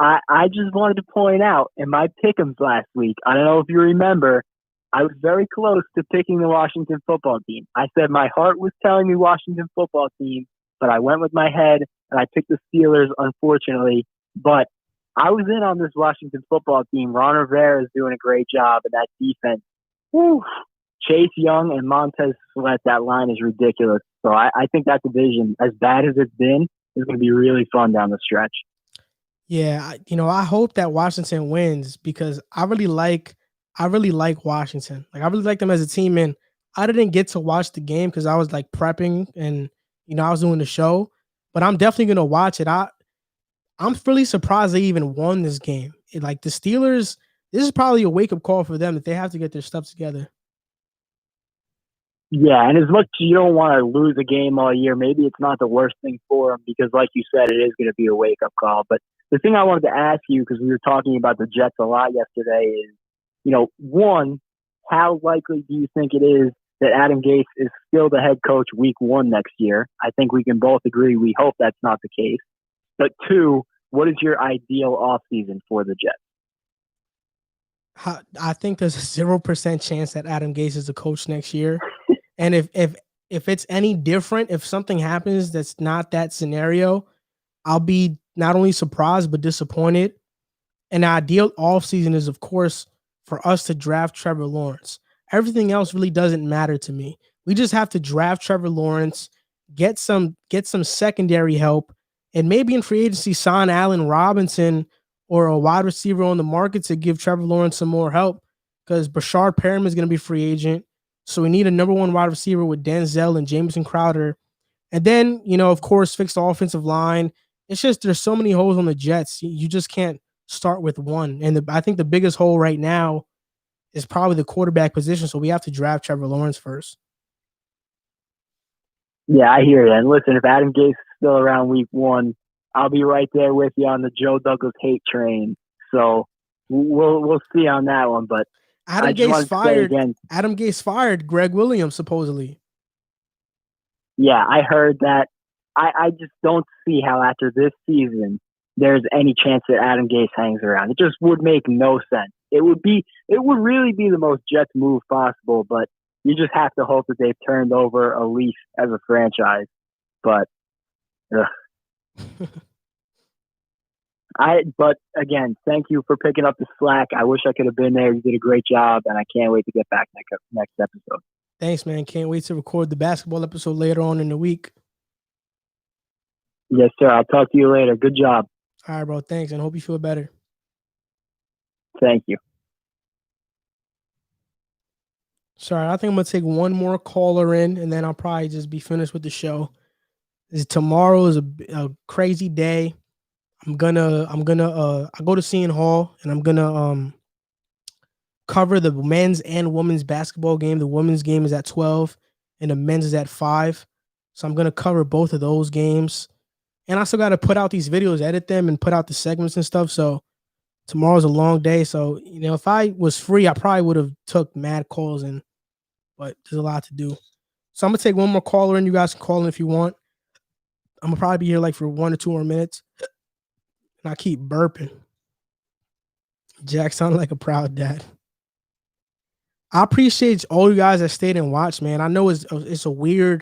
[SPEAKER 4] I just wanted to point out in my pick'ems last week, I don't know if you remember, I was very close to picking the Washington football team. I said my heart was telling me Washington football team, but I went with my head and I picked the Steelers, unfortunately. But I was in on this Washington football team. Ron Rivera is doing a great job, and that defense, whew, Chase Young and Montez Sweat, that line is ridiculous. So I think that division, as bad as it's been, is going to be really fun down the stretch.
[SPEAKER 1] Yeah, I hope that Washington wins because I really like Washington. Like I really like them as a team, and I didn't get to watch the game because I was like prepping and I was doing the show. But I'm definitely gonna watch it. I'm really surprised they even won this game. Like the Steelers, this is probably a wake up call for them that they have to get their stuff together.
[SPEAKER 4] Yeah, and as much as you don't want to lose a game all year, maybe it's not the worst thing for them because, like you said, it is going to be a wake up call. But the thing I wanted to ask you, because we were talking about the Jets a lot yesterday, is, one, how likely do you think it is that Adam Gase is still the head coach week 1 next year? I think we can both agree we hope that's not the case. But 2, what is your ideal offseason for the Jets?
[SPEAKER 1] I think there's a 0% chance that Adam Gase is the coach next year. And if it's any different, if something happens that's not that scenario, I'll be not only surprised but disappointed. An ideal offseason is, of course, for us to draft Trevor Lawrence. Everything else really doesn't matter to me. We just have to draft Trevor Lawrence, get some secondary help, and maybe in free agency sign Allen Robinson or a wide receiver on the market to give Trevor Lawrence some more help because Brashard Perriman is going to be free agent. So we need a number 1 wide receiver with Denzel and Jamison Crowder. And then, of course, fix the offensive line. It's just there's so many holes on the Jets. You just can't start with one. And I think the biggest hole right now is probably the quarterback position. So we have to draft Trevor Lawrence first.
[SPEAKER 4] Yeah, I hear you. And listen, if Adam Gase is still around week 1, I'll be right there with you on the Joe Douglas hate train. So we'll see on that one. But
[SPEAKER 1] Adam Gase fired Greg Williams, supposedly.
[SPEAKER 4] Yeah, I heard that. I just don't see how after this season there's any chance that Adam Gase hangs around. It just would make no sense. It would really be the most Jets move possible, but you just have to hope that they've turned over a leaf as a franchise. But But again, thank you for picking up the slack. I wish I could have been there. You did a great job, and I can't wait to get back next episode.
[SPEAKER 1] Thanks, man. Can't wait to record the basketball episode later on in the week.
[SPEAKER 4] Yes, sir. I'll talk to you later. Good job.
[SPEAKER 1] All right, bro. Thanks, and hope you feel better.
[SPEAKER 4] Thank you.
[SPEAKER 1] Sorry, I think I'm gonna take one more caller in, and then I'll probably just be finished with the show. Tomorrow is a crazy day. I go to Seton Hall, and I'm gonna cover the men's and women's basketball game. The women's game is at 12, and the men's is at 5. So I'm gonna cover both of those games. And I still got to put out these videos, edit them, and put out the segments and stuff. So tomorrow's a long day. So, if I was free, I probably would have took mad calls but there's a lot to do. So I'm going to take one more caller in. You guys can call in if you want. I'm going to probably be here like for 1 or 2 more minutes. And I keep burping. Jack sounded like a proud dad. I appreciate all you guys that stayed and watched, man. I know it's a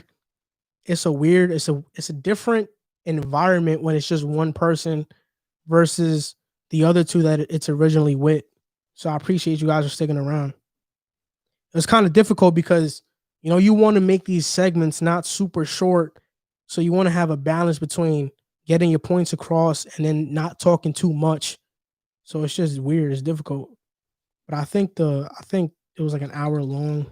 [SPEAKER 1] different environment when it's just one person versus the other two that it's originally with. So I appreciate you guys for sticking around. It was kind of difficult because, you want to make these segments not super short. So you want to have a balance between getting your points across and then not talking too much. So it's just weird. It's difficult. But I think it was like an hour long.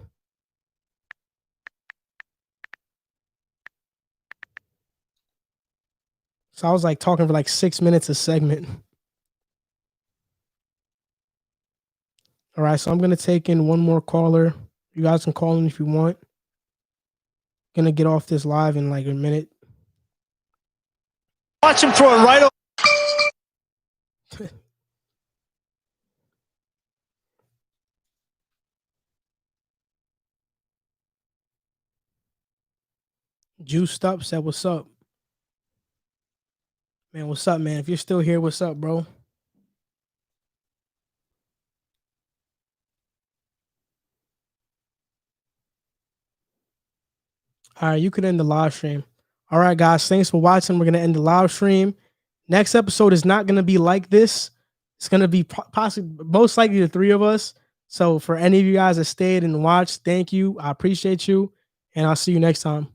[SPEAKER 1] So I was like talking for like 6 minutes a segment. All right, so I'm going to take in one more caller. You guys can call in if you want. Going to get off this live in like a minute.
[SPEAKER 5] Watch him throw it right over.
[SPEAKER 1] Juiced Up said, what's up? Man, what's up, man? If you're still here, what's up, bro? All right, you can end the live stream. All right, guys, thanks for watching. We're going to end the live stream. Next episode is not going to be like this. It's going to be possibly most likely the three of us. So for any of you guys that stayed and watched, thank you. I appreciate you. And I'll see you next time.